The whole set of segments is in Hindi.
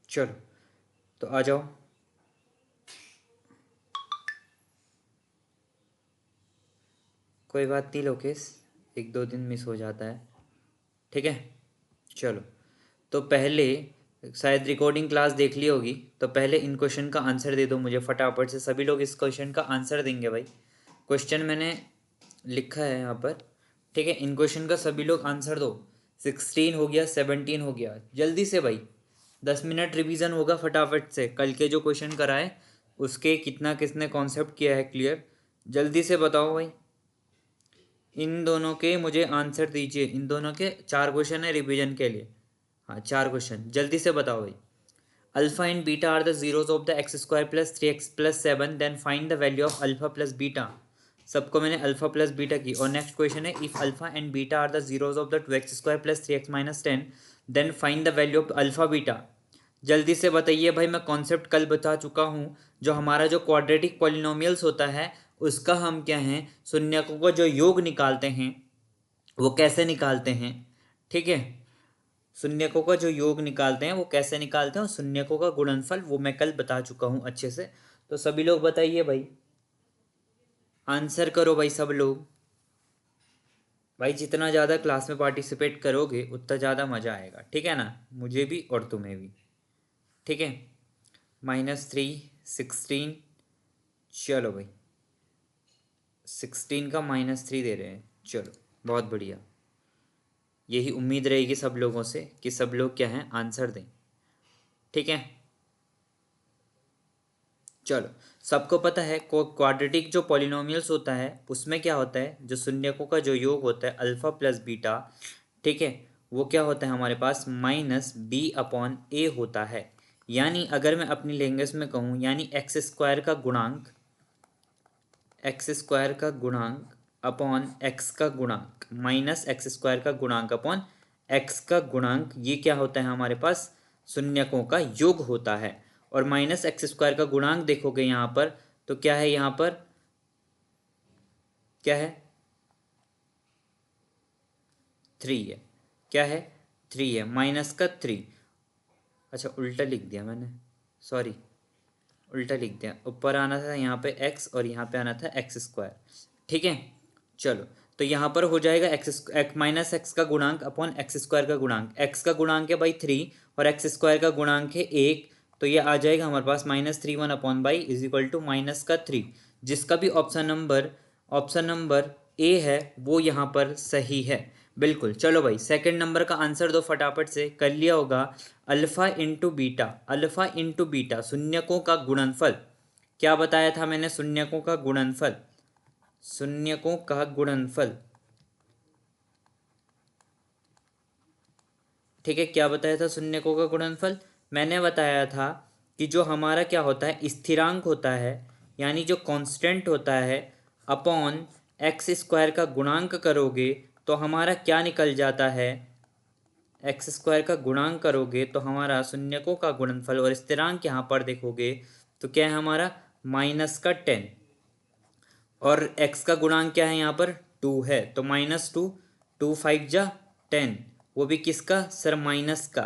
चलो तो आ जाओ। कोई बात नहीं लोकेश, एक दो दिन मिस हो जाता है, ठीक है। चलो तो पहले, शायद रिकॉर्डिंग क्लास देख ली होगी, तो पहले इन क्वेश्चन का आंसर दे दो मुझे फटाफट से। सभी लोग इस क्वेश्चन का आंसर देंगे भाई। क्वेश्चन मैंने लिखा है यहाँ पर, ठीक है। इन क्वेश्चन का सभी लोग आंसर दो। 16 हो गया, 17 हो गया, जल्दी से भाई। 10 मिनट रिवीजन होगा फटाफट से। कल के जो क्वेश्चन कराए उसके कितना किसने कॉन्सेप्ट किया है क्लियर, जल्दी से बताओ भाई। इन दोनों के मुझे आंसर दीजिए। इन दोनों के 4 क्वेश्चन है रिवीजन के लिए। हाँ 4 क्वेश्चन, जल्दी से बताओ भाई। Alpha and beta are the zeros of the x square plus 3x plus 7, then find the value of alpha plus beta. सबको मैंने अल्फा प्लस बीटा की। और नेक्स्ट क्वेश्चन है, if alpha and beta are the zeros of the 2x square plus 3x minus 10, then find the value of alpha beta. जल्दी से बताइए भाई। मैं कॉन्सेप्ट कल बता चुका हूँ। जो हमारा जो क्वाड्रेटिक पॉलिनोमियल्स होता है उसका हम क्या हैं, शून्यकों का जो योग निकालते हैं वो कैसे निकालते हैं, ठीक है। शून्यकों का जो योग निकालते हैं वो कैसे निकालते हैं, और शून्यकों का गुणनफल वो मैं कल बता चुका हूँ अच्छे से। तो सभी लोग बताइए भाई, आंसर करो भाई सब लोग। भाई जितना ज़्यादा क्लास में पार्टिसिपेट करोगे उतना ज़्यादा मज़ा आएगा, ठीक है ना, मुझे भी और तुम्हें भी, ठीक है। -3 16, चलो भाई 16 का -3 दे रहे हैं, चलो बहुत बढ़िया। यही उम्मीद रहेगी सब लोगों से कि सब लोग क्या हैं आंसर दें, ठीक है। चलो सबको पता है क्वाड्रेटिक जो पॉलिनोमियल्स होता है उसमें क्या होता है, जो शून्यकों का जो योग होता है अल्फा प्लस बीटा, ठीक है, वो क्या होता है हमारे पास -b/a होता है। यानी अगर मैं अपनी लैंग्वेज में कहूँ, यानी एक्स स्क्वायर का गुणांक, एक्स स्क्वायर का गुणांक अपॉन एक्स का गुणांक माइनस एक्स स्क्वायर का गुणांक अपॉन एक्स का गुणांक, ये क्या होता है हमारे पास शून्यकों का योग होता है। और माइनस एक्स स्क्वायर का गुणांक देखोगे यहाँ पर तो क्या है, यहाँ पर क्या है 3 है, क्या है 3 है, माइनस का 3। अच्छा उल्टा लिख दिया मैंने, सॉरी उल्टा लिख दिया। ऊपर आना था यहाँ पे एक्स और यहाँ पे आना था एक्स स्क्वायर, ठीक है। चलो तो यहाँ पर हो जाएगा एक्स माइनस एक्स का गुणांक अपॉन एक्स स्क्वायर का गुणांक। एक्स का गुणांक है भाई 3 और एक्स स्क्वायर का गुणांक है 1, तो ये आ जाएगा हमारे पास -3 upon by is equal to minus का 3। जिसका भी ऑप्शन नंबर ए है वो यहाँ पर सही है, बिल्कुल। चलो भाई सेकंड नंबर का आंसर दो फटाफट से, कर लिया होगा। Alpha into beta, alpha into beta शून्यकों का गुणनफल। क्या बताया था मैंने, शून्यकों का गुणनफल, शून्यकों का गुणनफल, ठीक है। क्या बताया था शून्यकों का गुणनफल, मैंने बताया था कि जो हमारा क्या होता है स्थिरांक होता है, यानी जो कांस्टेंट होता है, अपॉन एक्स स्क्वायर का गुणांक करोगे तो हमारा क्या निकल जाता है, एक्स स्क्वायर का गुणांक करोगे तो हमारा शून्यकों का गुणनफल, और स्थिरांक यहाँ पर देखोगे तो क्या है हमारा -10। और एक्स का गुणांक क्या है यहाँ पर 2 है, तो -2, 2 5 जा 10, वो भी किसका सर, माइनस का।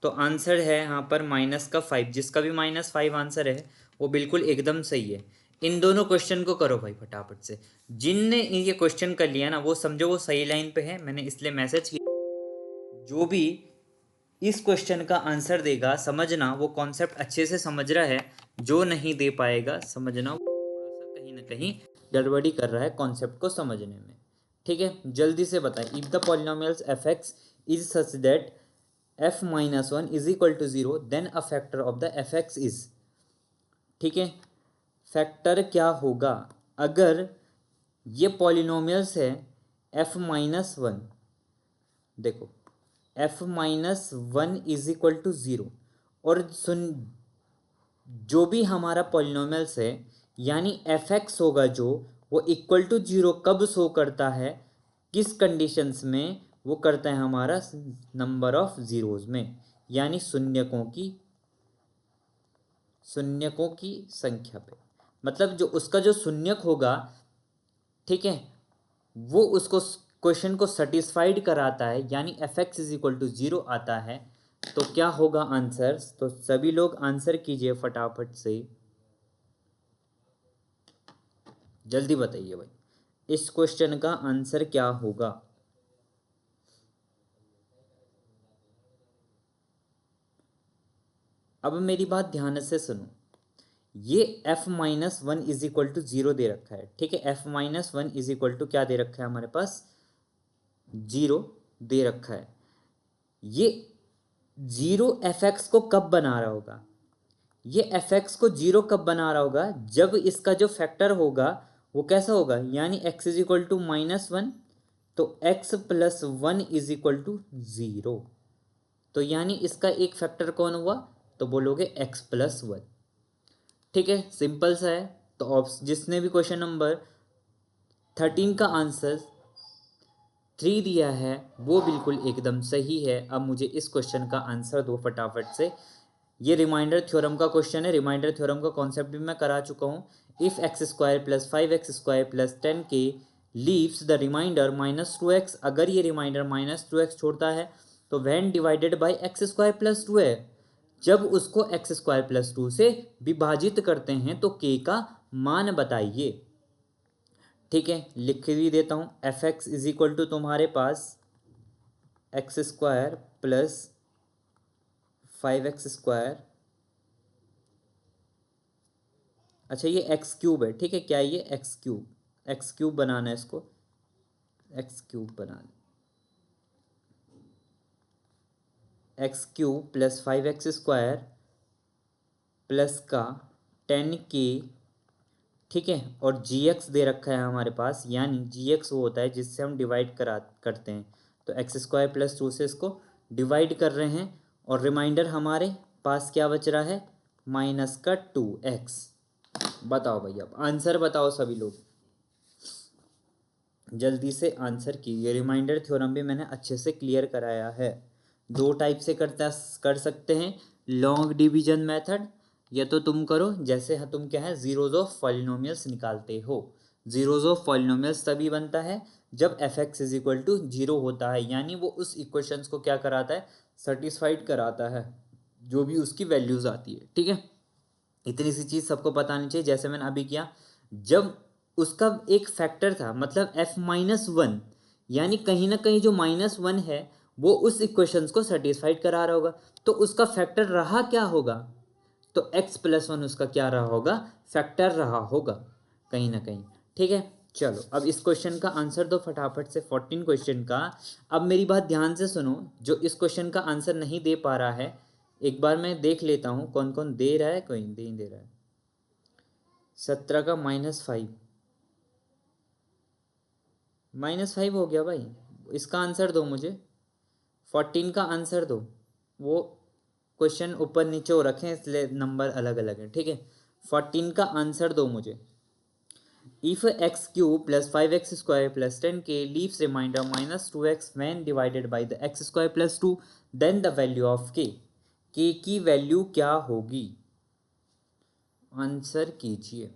तो आंसर है यहाँ पर -5। जिसका भी -5 आंसर है वो बिल्कुल एकदम सही है। इन दोनों क्वेश्चन को करो भाई फटाफट से। जिनने ये क्वेश्चन कर लिया ना वो समझो वो सही लाइन पे है, मैंने इसलिए मैसेज किया। जो भी इस क्वेश्चन का आंसर देगा समझना वो कॉन्सेप्ट अच्छे से समझ रहा है, जो नहीं दे पाएगा समझना वो थोड़ा सा कहीं ना कहीं गड़बड़ी कर रहा है कॉन्सेप्ट को समझने में, ठीक है। जल्दी से बताएं। If the polynomials f x is such that f-1 is equal to 0 then a factor of the f x is, ठीक है। फैक्टर क्या होगा अगर ये पॉलिनोमियल्स है f-1, देखो f-1 इज इक्वल टू 0, और सुन जो भी हमारा पॉलिनोमियल्स है यानी एफ एक्स होगा जो, वो इक्वल टू 0 कब शो करता है, किस कंडीशंस में, वो करता है हमारा नंबर ऑफ जीरोज में, यानी शून्यकों की संख्या पे। मतलब जो उसका जो शून्यक होगा, ठीक है, वो उसको क्वेश्चन को सेटिस्फाइड कराता है, यानी f x is equal to 0 आता है, तो क्या होगा आंसर? तो सभी लोग आंसर कीजिए फटाफट से, जल्दी बताइए भाई इस क्वेश्चन का आंसर क्या होगा। अब मेरी बात ध्यान से सुनो, ये f-1 इज इक्वल टू 0 दे रखा है, ठीक है। f-1 इज इक्वल टू क्या दे रखा है हमारे पास? 0 दे रखा है। ये 0 fx को कब बना रहा होगा? ये fx को 0 कब बना रहा होगा? जब इसका जो फैक्टर होगा वो कैसा होगा, यानी x इज इक्वल टू -1, तो x plus 1 is equal to 0। तो यानी इसका एक फैक्टर कौन हुआ? तो बोलोगे x प्लस 1, ठीक है। सिंपल सा है। तो जिसने भी क्वेश्चन नंबर 13 का आंसर 3 दिया है वो बिल्कुल एकदम सही है। अब मुझे इस क्वेश्चन का आंसर दो फटाफट से। ये रिमाइंडर थ्योरम का क्वेश्चन है। रिमाइंडर थ्योरम का कॉन्सेप्ट भी मैं करा चुका हूँ। If x square plus 5x² plus 10k leaves the remainder -2x, अगर ये रिमाइंडर -2x छोड़ता है तो when divided by x² plus 2 है, जब उसको x² प्लस 2 से विभाजित करते हैं तो k का मान बताइए, ठीक है। लिख भी देता हूँ। f(x) इज इक्वल टू तुम्हारे पास x² प्लस 5x²। अच्छा ये x³ है, ठीक है। क्या ये x³ बनाना है इसको, x³ बनाना, x³ प्लस 5x² प्लस का 10k, ठीक है। और gx दे रखा है हमारे पास, यानी gx वो होता है जिससे हम डिवाइड करते हैं। तो x² प्लस 2 से इसको डिवाइड कर रहे हैं और रिमाइंडर हमारे पास क्या बच रहा है? -2x। बताओ भैया, अब आंसर बताओ सभी लोग, जल्दी से आंसर कीजिए। रिमाइंडर थ्योरम भी मैंने अच्छे से क्लियर कराया है। दो टाइप से कर सकते हैं, लॉन्ग डिवीजन मेथड, या तो तुम करो जैसे तुम क्या है जीरोज ऑफ पॉलिनोमियल्स निकालते हो। जीरोज ऑफ पॉलिनोमियल्स तभी बनता है जब f(x) इज इक्वल टू 0 होता है, यानी वो उस इक्वेशंस को क्या कराता है? सेटिस्फाइड कराता है, जो भी उसकी वैल्यूज आती है, ठीक है। इतनी सी चीज़ सबको बतानी चाहिए। जैसे मैंने अभी किया, जब उसका एक फैक्टर था, मतलब f-1, यानी कहीं ना कहीं जो -1 है वो उस इक्वेशंस को सेटिस्फाइड करा रहा होगा, तो उसका फैक्टर रहा क्या होगा? तो x प्लस 1 उसका क्या रहा होगा? फैक्टर रहा होगा कहीं ना कहीं, ठीक है। चलो अब इस क्वेश्चन का आंसर दो फटाफट से, 14 क्वेश्चन का। अब मेरी बात ध्यान से सुनो, जो इस क्वेश्चन का आंसर नहीं दे पा रहा है, एक बार मैं देख लेता हूँ कौन कौन दे रहा है। कोई नहीं दे रहा है। 17 का -5, -5 हो गया भाई। इसका आंसर दो मुझे। 14 का आंसर दो। वो क्वेश्चन ऊपर नीचे हो रखे हैं इसलिए नंबर अलग अलग है, ठीक है। 14 का आंसर दो मुझे। If x³ plus 5x² plus 10k leaves remainder -2x when divided by the x² plus 2, then the value of k की वैल्यू क्या होगी? आंसर कीजिए।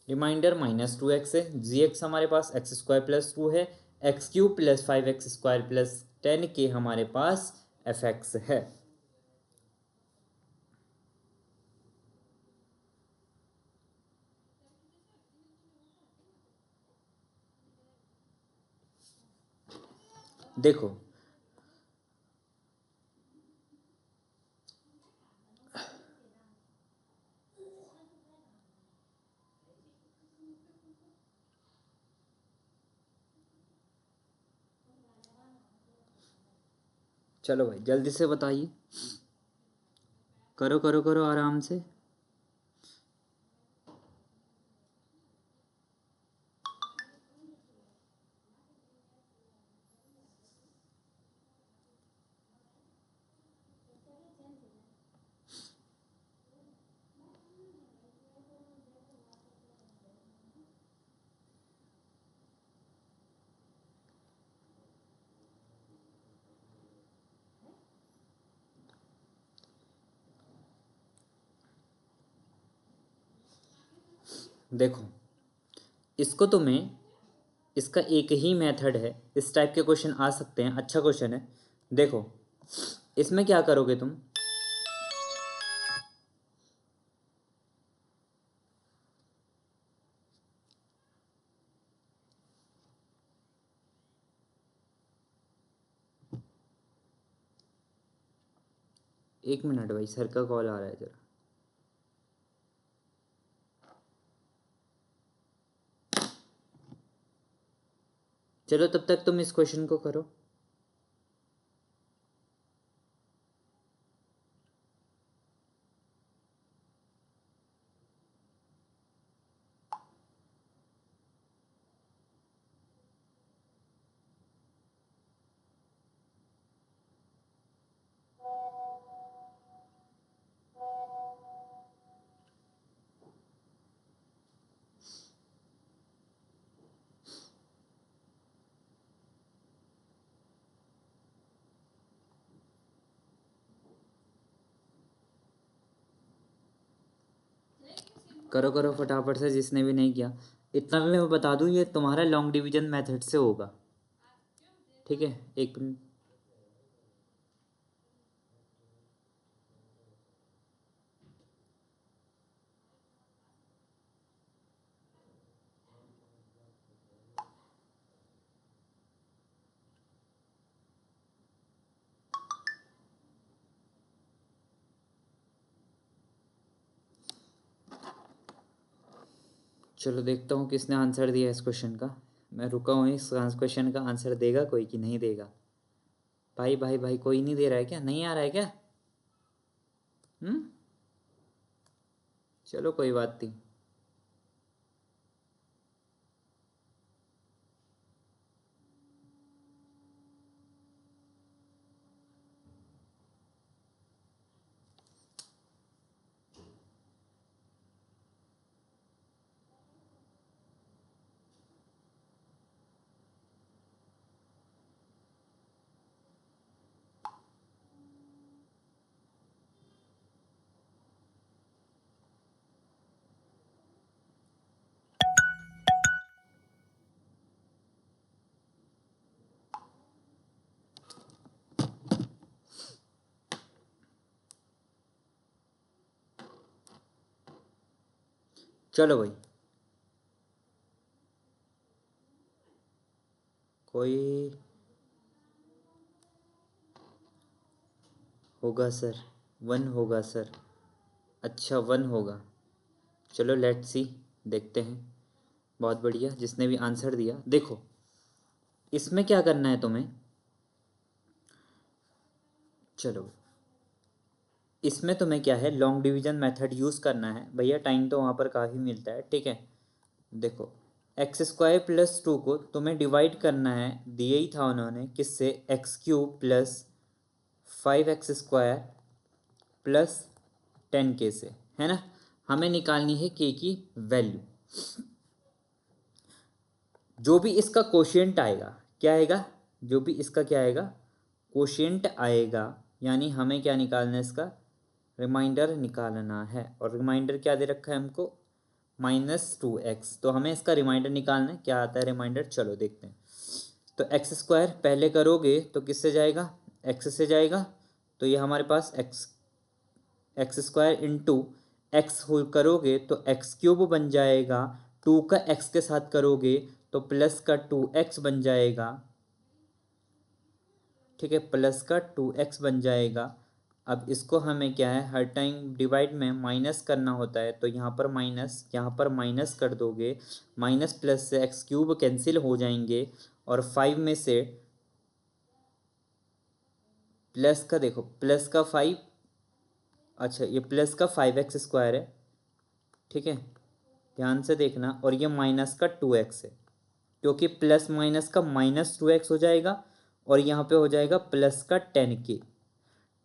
रिमाइंडर -2x है, gx हमारे पास x² प्लस 2 है, x³ plus 5x² plus 10k हमारे पास fx है। देखो चलो भाई जल्दी से बताइए, करो करो करो आराम से। देखो इसको तो मैं, इसका एक ही मेथड है, इस टाइप के क्वेश्चन आ सकते हैं। अच्छा क्वेश्चन है। देखो इसमें क्या करोगे तुम? एक मिनट भाई, सर का कॉल आ रहा है जरा। चलो तब तक तुम इस क्वेश्चन को करो। करो करो फटाफट से, जिसने भी नहीं किया। इतना भी मैं बता दूं, ये तुम्हारा लॉन्ग डिवीजन मेथड से होगा, ठीक है? एक मिनट। चलो देखता हूँ किसने आंसर दिया इस क्वेश्चन का। मैं रुका हूँ, इस क्वेश्चन का आंसर देगा कोई कि नहीं देगा? भाई भाई भाई, कोई नहीं दे रहा है क्या? नहीं आ रहा है क्या? चलो कोई बात नहीं। चलो भाई, कोई होगा सर, 1 होगा सर। अच्छा 1 होगा। चलो लेट्स सी, देखते हैं। बहुत बढ़िया, जिसने भी आंसर दिया। देखो इसमें क्या करना है तुम्हें। चलो इसमें तुम्हें क्या है, लॉन्ग डिवीजन मेथड यूज़ करना है भैया। टाइम तो वहाँ पर काफ़ी मिलता है, ठीक है? देखो x² + 2 को तुम्हें डिवाइड करना है, दिए ही था उन्होंने, किससे? x³ + 5x² + 10k से, है ना? हमें निकालनी है k की वैल्यू। जो भी इसका कोशिएंट आएगा, क्या आएगा? जो भी इसका क्या आएगा, कोशिएंट आएगा, यानी हमें क्या निकालना है? इसका रिमाइंडर निकालना है। और रिमाइंडर क्या दे रखा है हमको? -2x। तो हमें इसका रिमाइंडर निकालना है। क्या आता है रिमाइंडर? चलो देखते हैं। तो x² पहले करोगे तो किससे जाएगा? x से जाएगा। तो ये हमारे पास x² इंटू एक्स हो करोगे तो x³ बन जाएगा। 2 का x के साथ करोगे तो प्लस का 2x बन जाएगा, ठीक है? प्लस का 2x बन जाएगा। अब इसको हमें क्या है, हर टाइम डिवाइड में माइनस करना होता है, तो यहाँ पर माइनस, यहाँ पर माइनस कर दोगे। माइनस प्लस से x³ कैंसिल हो जाएंगे, और 5 में से प्लस का, देखो प्लस का 5, अच्छा ये प्लस का 5x² है, ठीक है? ध्यान से देखना। और ये माइनस का 2x है, क्योंकि प्लस माइनस का -2x हो जाएगा, और यहाँ पे हो जाएगा प्लस का 10k,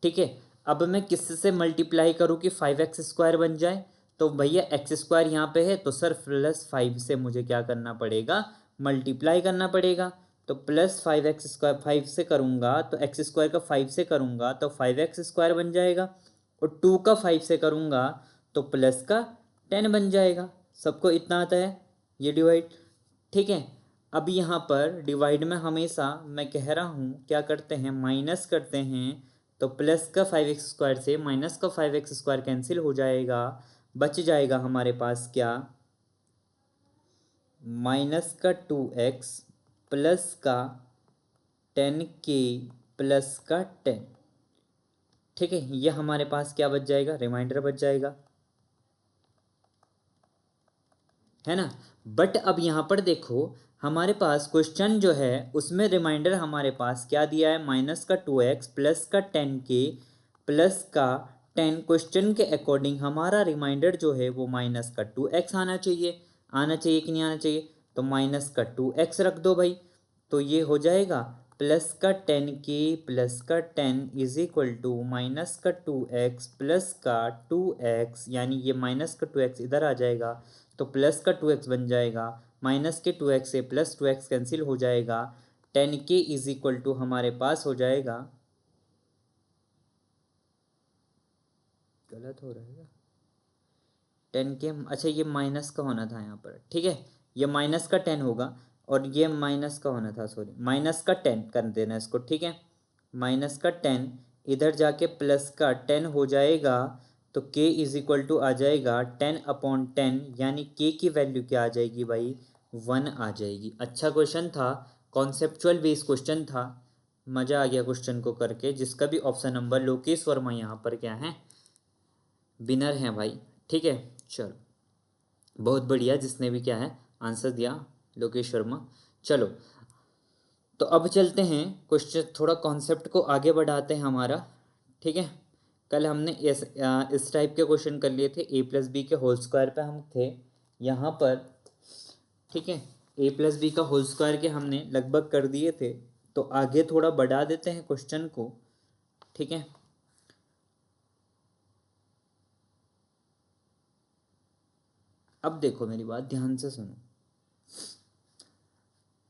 ठीक है? अब मैं किससे मल्टीप्लाई करूँ कि 5x² बन जाए? तो भैया x² यहाँ पे है, तो सर +5 से मुझे क्या करना पड़ेगा? मल्टीप्लाई करना पड़ेगा। तो +5x², 5 से करूँगा तो x² का 5 से करूँगा तो 5x² बन जाएगा, और 2 का 5 से करूँगा तो प्लस का 10 बन जाएगा। सबको इतना आता है ये डिवाइड, ठीक है? अब यहाँ पर डिवाइड में हमेशा मैं कह रहा हूँ क्या करते हैं, माइनस करते हैं, तो प्लस का 5x² से माइनस का 5x² कैंसिल हो जाएगा, बच जाएगा हमारे पास क्या, माइनस का 2x प्लस का 10k प्लस का 10। ठीक है, ये हमारे पास क्या बच जाएगा, रिमाइंडर बच जाएगा, है ना। बट अब यहाँ पर देखो, हमारे पास क्वेश्चन जो है उसमें रिमाइंडर हमारे पास क्या दिया है, माइनस का 2x प्लस का 10k प्लस का 10। क्वेश्चन के अकॉर्डिंग हमारा रिमाइंडर जो है वो माइनस का 2x आना चाहिए, आना चाहिए कि नहीं आना चाहिए, तो माइनस का 2x रख दो भाई। तो ये हो जाएगा प्लस का 10k प्लस का 10 इज इक्वल टू माइनस का 2x प्लस का 2x, यानी ये माइनस का 2x इधर आ जाएगा तो प्लस का 2x बन जाएगा, माइनस के 2x से प्लस 2x कैंसिल हो जाएगा, 10k इज इक्वल टू हमारे पास हो जाएगा, गलत हो रहा है 10k, अच्छा ये माइनस का होना था यहाँ पर, ठीक है, ये माइनस का 10 होगा और ये माइनस का होना था, सॉरी माइनस का 10 कर देना इसको, ठीक है, माइनस का 10 इधर जाके प्लस का 10 हो जाएगा, तो k इज इक्वल टू आ जाएगा 10/10, यानी k की वैल्यू क्या आ जाएगी भाई, 1 आ जाएगी। अच्छा क्वेश्चन था, कॉन्सेप्चुअल बेस्ड क्वेश्चन था, मज़ा आ गया क्वेश्चन को करके, जिसका भी ऑप्शन नंबर लोकेश वर्मा यहाँ पर क्या है, विनर हैं भाई। ठीक है, चलो बहुत बढ़िया, जिसने भी क्या है आंसर दिया, लोकेश शर्मा। चलो तो अब चलते हैं क्वेश्चन, थोड़ा कॉन्सेप्ट को आगे बढ़ाते हैं हमारा, ठीक है। कल हमने इस टाइप के क्वेश्चन कर लिए थे, a+b के होल स्क्वायर पे हम थे यहाँ पर, ठीक है, a+b का होल स्क्वायर के हमने लगभग कर दिए थे, तो आगे थोड़ा बढ़ा देते हैं क्वेश्चन को, ठीक है। अब देखो मेरी बात ध्यान से सुनो,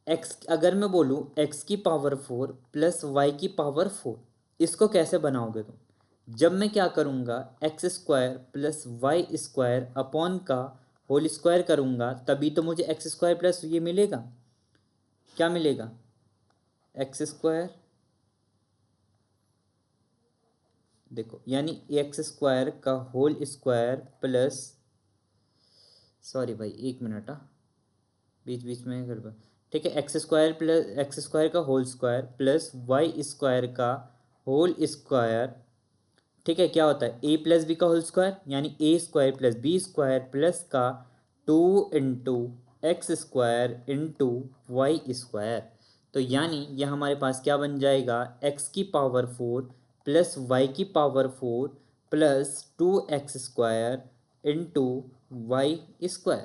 एक्स अगर मैं बोलूँ एक्स की पावर 4 प्लस वाई की पावर 4, इसको कैसे बनाओगे तुम, जब मैं क्या करूँगा x² plus y square upon का होल स्क्वायर करूँगा, तभी तो मुझे x² प्लस ये मिलेगा, क्या मिलेगा, x², देखो यानी x² का होल स्क्वायर प्लस, सॉरी भाई एक मिनट, बीच बीच में कर, ठीक है, x² का whole square plus y square का होल स्क्वायर, ठीक है, क्या होता है a+b का होल स्क्वायर, यानी a² प्लस b² प्लस का 2 × x² × y²। तो यानी यह हमारे पास क्या बन जाएगा, x की पावर 4 प्लस वाई की पावर 4 प्लस 2x² × y²,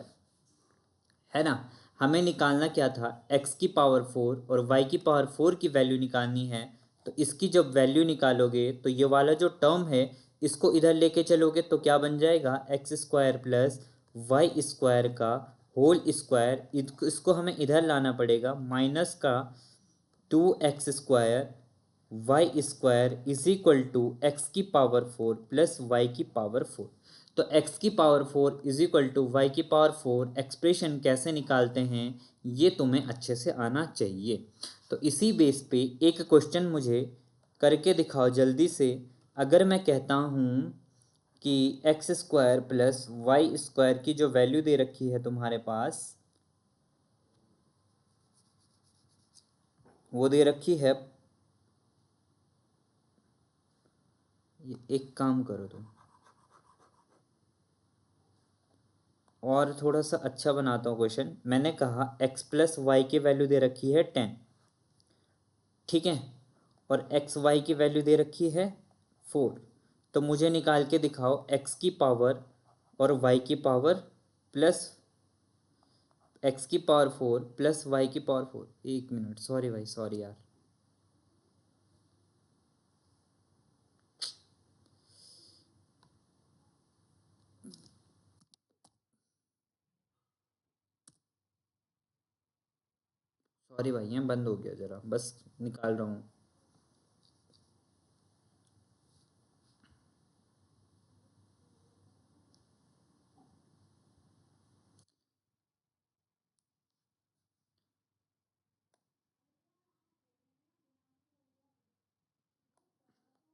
है ना। हमें निकालना क्या था, x की पावर 4 और y की पावर 4 की वैल्यू निकालनी है, तो इसकी जब वैल्यू निकालोगे तो ये वाला जो टर्म है इसको इधर लेके चलोगे तो क्या बन जाएगा, x² प्लस y² का होल स्क्वायर, इसको हमें इधर लाना पड़ेगा, माइनस का 2x² y² is equal to x की पावर 4 प्लस वाई की पावर 4। तो x की power 4 is equal to y की पावर 4 एक्सप्रेशन कैसे निकालते हैं ये तुम्हें अच्छे से आना चाहिए। तो इसी बेस पे एक क्वेश्चन मुझे करके दिखाओ जल्दी से। अगर मैं कहता हूँ कि x² प्लस y² की जो वैल्यू दे रखी है तुम्हारे पास, वो दे रखी है, एक काम करो तुम, और थोड़ा सा अच्छा बनाता हूँ क्वेश्चन। मैंने कहा x प्लस वाई की वैल्यू दे रखी है 10, ठीक है, और एक्स वाई की वैल्यू दे रखी है 4। तो मुझे निकाल के दिखाओ x की पावर और y की पावर प्लस, x की पावर 4 प्लस y की पावर 4, एक मिनट, सॉरी भाई सॉरी यार, सॉरी भाई यहाँ बंद हो गया ज़रा, बस निकाल रहा हूँ।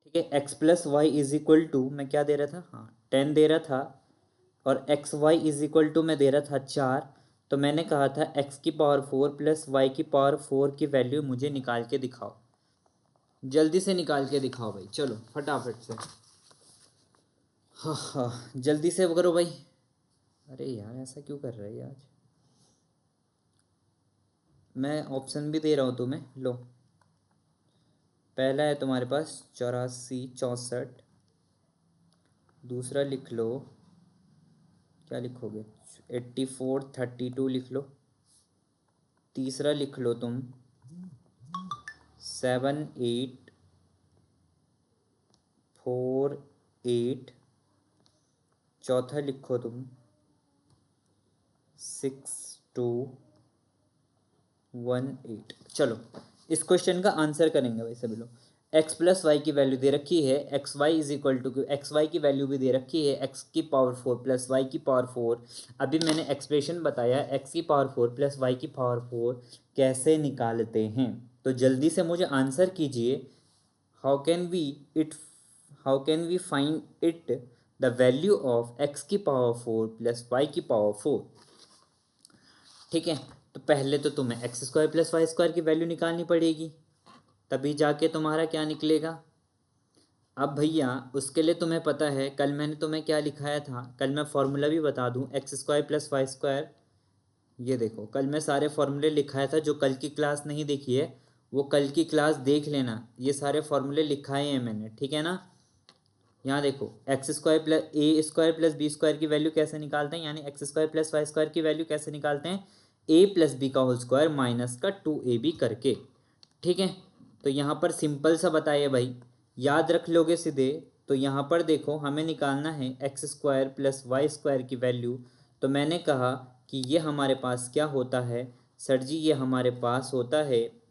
ठीक है, x plus y is equal to, मैं क्या दे रहा था, हाँ 10 दे रहा था, और x y is equal to मैं दे रहा था 4। तो मैंने कहा था एक्स की पावर 4 प्लस वाई की पावर 4 की वैल्यू मुझे निकाल के दिखाओ। जल्दी से निकाल के दिखाओ भाई, चलो फटाफट से। हाँ हाँ जल्दी से करो भाई। अरे यार ऐसा क्यों कर रहे हैं आज, मैं ऑप्शन भी दे रहा हूँ तुम्हें, लो। पहला है तुम्हारे पास 84 64, दूसरा लिख लो, क्या लिखोगे, 84 32 लिख लो। तीसरा लिख लो तुम 7848। चौथा लिखो तुम 6218। चलो इस क्वेश्चन का आंसर करेंगे भाई सभी लोग। एक्स प्लस वाई की वैल्यू दे रखी है, x y is equal to, x y की वैल्यू भी दे रखी है, एक्स की पावर 4 प्लस वाई की पावर 4। अभी मैंने एक्सप्रेशन बताया एक्स की पावर 4 प्लस वाई की पावर 4 कैसे निकालते हैं। तो जल्दी से मुझे आंसर कीजिए, how can we it, how can we find it the value of x की पावर 4 प्लस वाई की पावर 4। ठीक है, तो पहले तो तुम्हें x square plus y square की वैल्यू निकालनी पड़ेगी, तभी जाके तुम्हारा क्या निकलेगा। अब भैया उसके लिए तुम्हें पता है कल मैंने तुम्हें क्या लिखाया था, कल मैं फॉर्मूला भी बता दूं, x square plus y square. ये देखो कल मैं सारे फॉर्मूले लिखाया था, जो कल की क्लास नहीं देखी है वो कल की क्लास देख लेना, ये सारे फॉर्मूले लिखाए हैं मैंने, ठीक है ना। यहाँ देखो x square plus a square plus b square की वैल्यू कैसे निकालते हैं, यानी x square plus y square की वैल्यू कैसे निकालते हैं, ए प्लस बी का होल स्क्वायर माइनस का 2ab करके। ठीक है, तो यहाँ पर सिंपल सा बताइए भाई, याद रख लोगे सीधे। तो यहाँ पर देखो हमें निकालना है x square plus y square की वैल्यू। तो मैंने कहा कि ये हमारे पास क्या होता है सर जी, ये हमारे पास होता है,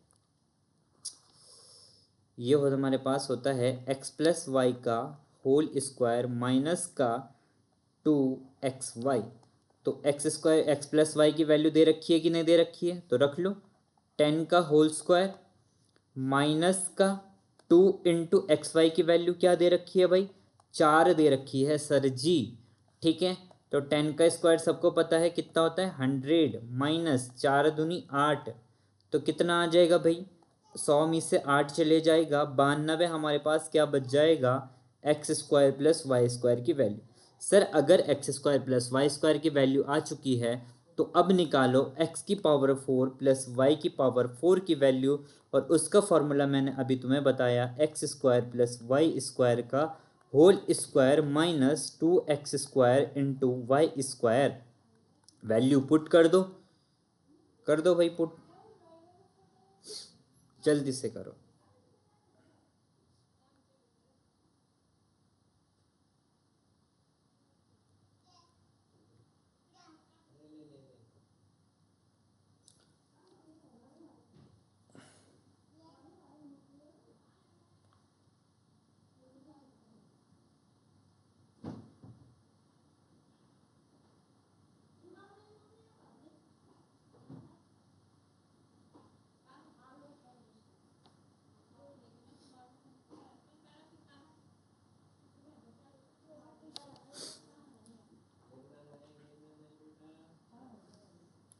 ये हो हमारे पास होता है एक्स प्लस वाई का होल स्क्वायर माइनस का 2xy। तो x square x plus y की वैल्यू दे रखी है कि नहीं दे रखी है, तो रख लो 10 का होल स्क्वायर माइनस का 2 इंटू एक्स वाई की वैल्यू क्या दे रखी है भाई, 4 दे रखी है सर जी। ठीक है, तो 10 का स्क्वायर सबको पता है कितना होता है 100, माइनस 4 दूनी 8, तो कितना आ जाएगा भाई, 100 में से 8 चले जाएगा 92, हमारे पास क्या बच जाएगा, x square plus y square की वैल्यू। सर अगर x square plus y square की वैल्यू आ चुकी है तो अब निकालो एक्स की पावर 4 प्लस वाई की पावर 4 की वैल्यू, और उसका फॉर्मूला मैंने अभी तुम्हें बताया x square plus y square का whole square minus 2x square into y square. Value put कर दो भाई पुट, जल्दी से करो।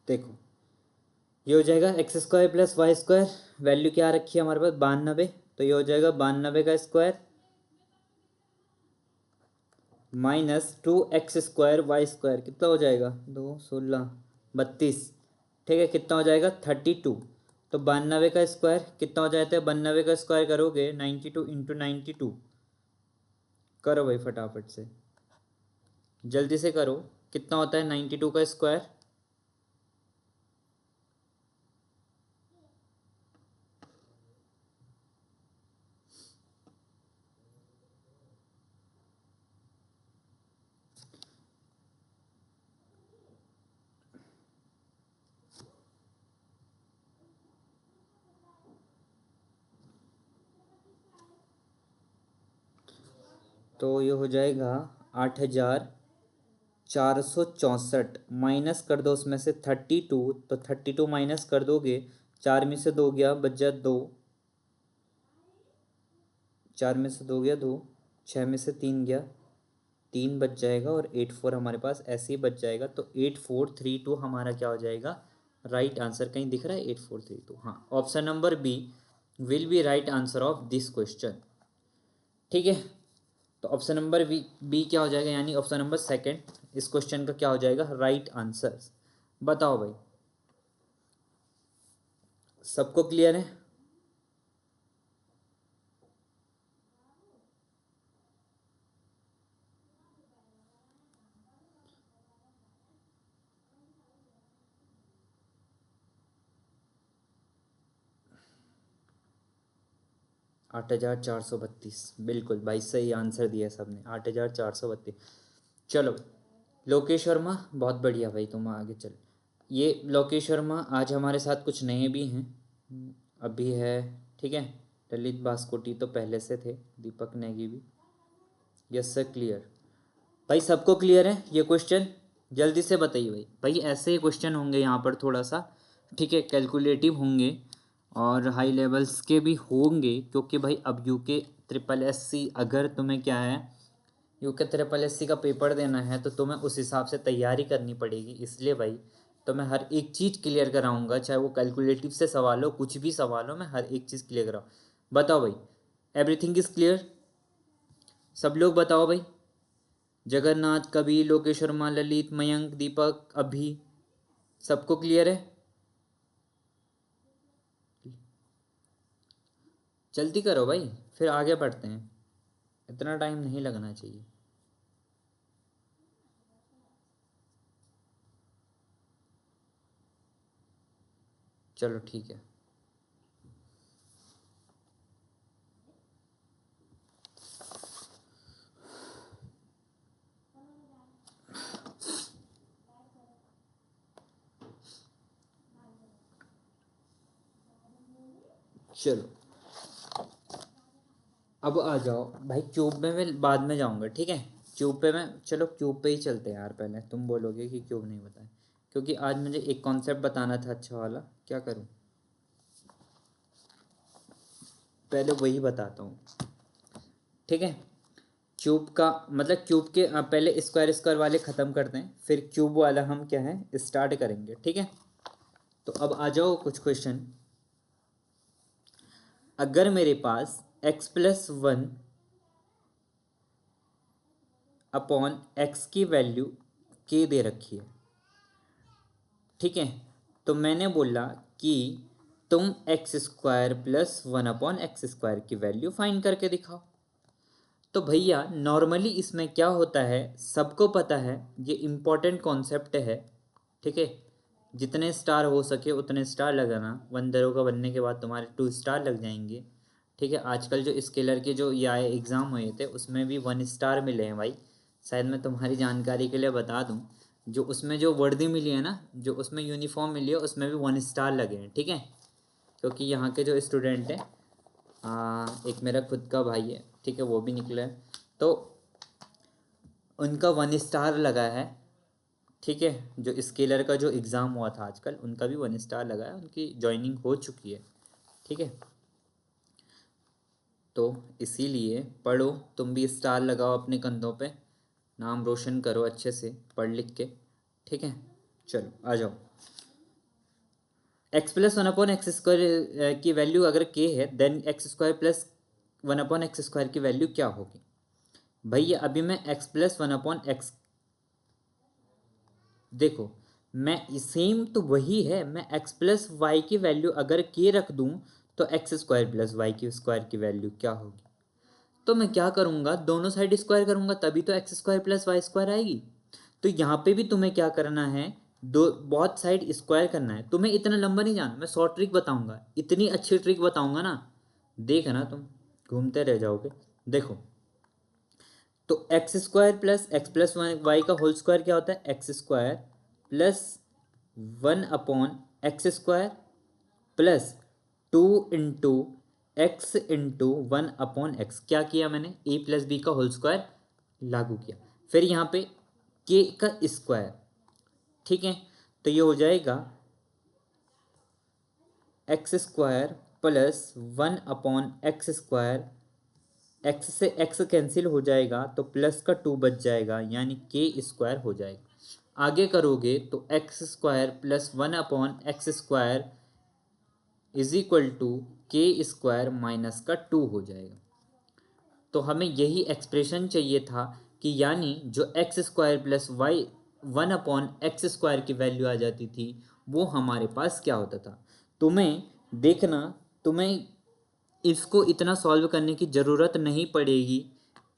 देखो ये हो जाएगा x square plus y square, value क्या रखी है हमारे पास 92, तो ये हो जाएगा 92 का square minus 2x square y square, कितना हो जाएगा 2 16 32। ठीक है, कितना हो जाएगा 32। तो 92 का स्क्वायर कितना हो जाता है, 92 का स्क्वायर करोगे 92 इंटू 92। करो भाई फटाफट से, जल्दी से करो, कितना होता है 92 का स्क्वायर। तो ये हो जाएगा 8464, माइनस कर दो उसमें से 32, तो 32 माइनस कर दोगे, 4 में से 2 गया बच जा 2, 4 में से 2 गया 2, 6 में से 3 गया 3 बच जाएगा और 8 4 हमारे पास ऐसे ही बच जाएगा। तो 8 4 3 2 हमारा क्या हो जाएगा, राइट आंसर। कहीं दिख रहा है 8 4 3 2? हाँ, option number B will be right answer of this question. ठीक है, तो ऑप्शन नंबर बी क्या हो जाएगा, यानी ऑप्शन नंबर सेकंड इस क्वेश्चन का क्या हो जाएगा, राइट आंसर। बताओ भाई, सबको क्लियर है? आठ हजार चार सौ बत्तीस, बिल्कुल भाई सही आंसर दिया सबने, 8432। चलो लोकेश वर्मा, बहुत बढ़िया भाई, तुम आगे चल। ये लोकेश वर्मा आज हमारे साथ कुछ नए भी हैं, अभी है, ठीक है। ललित बास्कोटी तो पहले से थे, दीपक नेगी भी। Yes sir, clear. भाई सबको क्लियर है ये क्वेश्चन? जल्दी से बताइए भाई। भाई ऐसे ही क्वेश्चन होंगे यहाँ पर थोड़ा सा, ठीक है, कैलकुलेटिव होंगे और हाई लेवल्स के भी होंगे, क्योंकि भाई अब यूके ट्रिपल एस सी, अगर तुम्हें क्या है यूके ट्रिपल एस सी का पेपर देना है तो तुम्हें उस हिसाब से तैयारी करनी पड़ेगी। इसलिए भाई तो मैं हर एक चीज़ क्लियर कराऊंगा, चाहे वो कैलकुलेटिव से सवाल हो, कुछ भी सवाल हो, मैं हर एक चीज़ क्लियर कराऊँ। बताओ भाई, एवरीथिंग इज़ क्लियर? सब लोग बताओ भाई। जगन्नाथ, कबीर, लोकेश शर्मा, ललित, मयंक, दीपक, अभी, सबको क्लियर है? जल्दी करो भाई, फिर आगे बढ़ते हैं, इतना टाइम नहीं लगना चाहिए। चलो ठीक है। चलो अब आ जाओ भाई, क्यूब में मैं बाद में जाऊंगा, ठीक है। क्यूब पे मैं, चलो क्यूब पे ही चलते हैं यार, पहले तुम बोलोगे कि क्यूब नहीं बताए, क्योंकि आज मुझे एक कॉन्सेप्ट बताना था अच्छा वाला, क्या करूं, पहले वही बताता हूँ, ठीक है। क्यूब का मतलब क्यूब के पहले स्क्वायर स्क्वायर वाले ख़त्म करते हैं, फिर क्यूब वाला हम क्या है स्टार्ट करेंगे, ठीक है। तो अब आ जाओ कुछ क्वेश्चन। अगर मेरे पास x+1 अपॉन एक्स की वैल्यू k दे रखी है, ठीक है, तो मैंने बोला कि तुम x² + 1/x² की वैल्यू फाइंड करके दिखाओ। तो भैया नॉर्मली इसमें क्या होता है, सबको पता है, ये इम्पोर्टेंट कॉन्सेप्ट है, ठीक है। जितने स्टार हो सके उतने स्टार लगाना, 1 दरोगा बनने के बाद तुम्हारे 2 स्टार लग जाएंगे, ठीक है। आजकल जो स्केलर के जो ये आए एग्ज़ाम हुए थे उसमें भी 1 स्टार मिले हैं भाई। शायद मैं तुम्हारी जानकारी के लिए बता दूं, जो उसमें जो वर्दी मिली है ना, जो उसमें यूनिफॉर्म मिली है, उसमें भी 1 स्टार लगे हैं, ठीक है। क्योंकि यहाँ के जो स्टूडेंट हैं, एक मेरा खुद का भाई है, ठीक है, वो भी निकला है, तो उनका 1 स्टार लगा है, ठीक है। जो स्केलर का जो एग्ज़ाम हुआ था आजकल, उनका भी 1 स्टार लगा है, उनकी जॉइनिंग हो चुकी है, ठीक है। तो इसीलिए पढ़ो, तुम भी स्टार लगाओ अपने कंधों पे, नाम रोशन करो अच्छे से पढ़ लिख के, ठीक है। चलो आ जाओ। x+1/x² की वैल्यू अगर k है, देन x² + 1/x² की वैल्यू क्या होगी? भैया अभी मैं x+1/x, देखो मैं सेम तो वही है, मैं x+y की वैल्यू अगर k रख दूं तो x² + y² की वैल्यू क्या होगी? तो मैं क्या करूँगा, दोनों साइड स्क्वायर करूँगा, तभी तो x² + y² आएगी। तो यहाँ पे भी तुम्हें क्या करना है, दो बहुत साइड स्क्वायर करना है। तुम्हें इतना लंबा नहीं जाना, मैं शॉर्ट ट्रिक बताऊँगा, इतनी अच्छी ट्रिक बताऊँगा ना, देखना तुम घूमते रह जाओगे। देखो, तो x² + x+1 y का होल स्क्वायर क्या होता है, x² + 1/x² +2 × x × 1/x। क्या किया मैंने, a+b का होल स्क्वायर लागू किया, फिर यहाँ पे k का स्क्वायर, ठीक है। तो ये हो जाएगा x² + 1/x² एक्स से एक्स कैंसिल हो जाएगा तो प्लस का टू बच जाएगा, यानी के स्क्वायर हो जाएगा। आगे करोगे तो x square plus one upon x square is equal to k square minus का टू हो जाएगा। तो हमें यही एक्सप्रेशन चाहिए था कि यानी जो x square plus y one upon x square की वैल्यू आ जाती थी वो हमारे पास क्या होता था। तुम्हें देखना, तुम्हें इसको इतना सॉल्व करने की ज़रूरत नहीं पड़ेगी,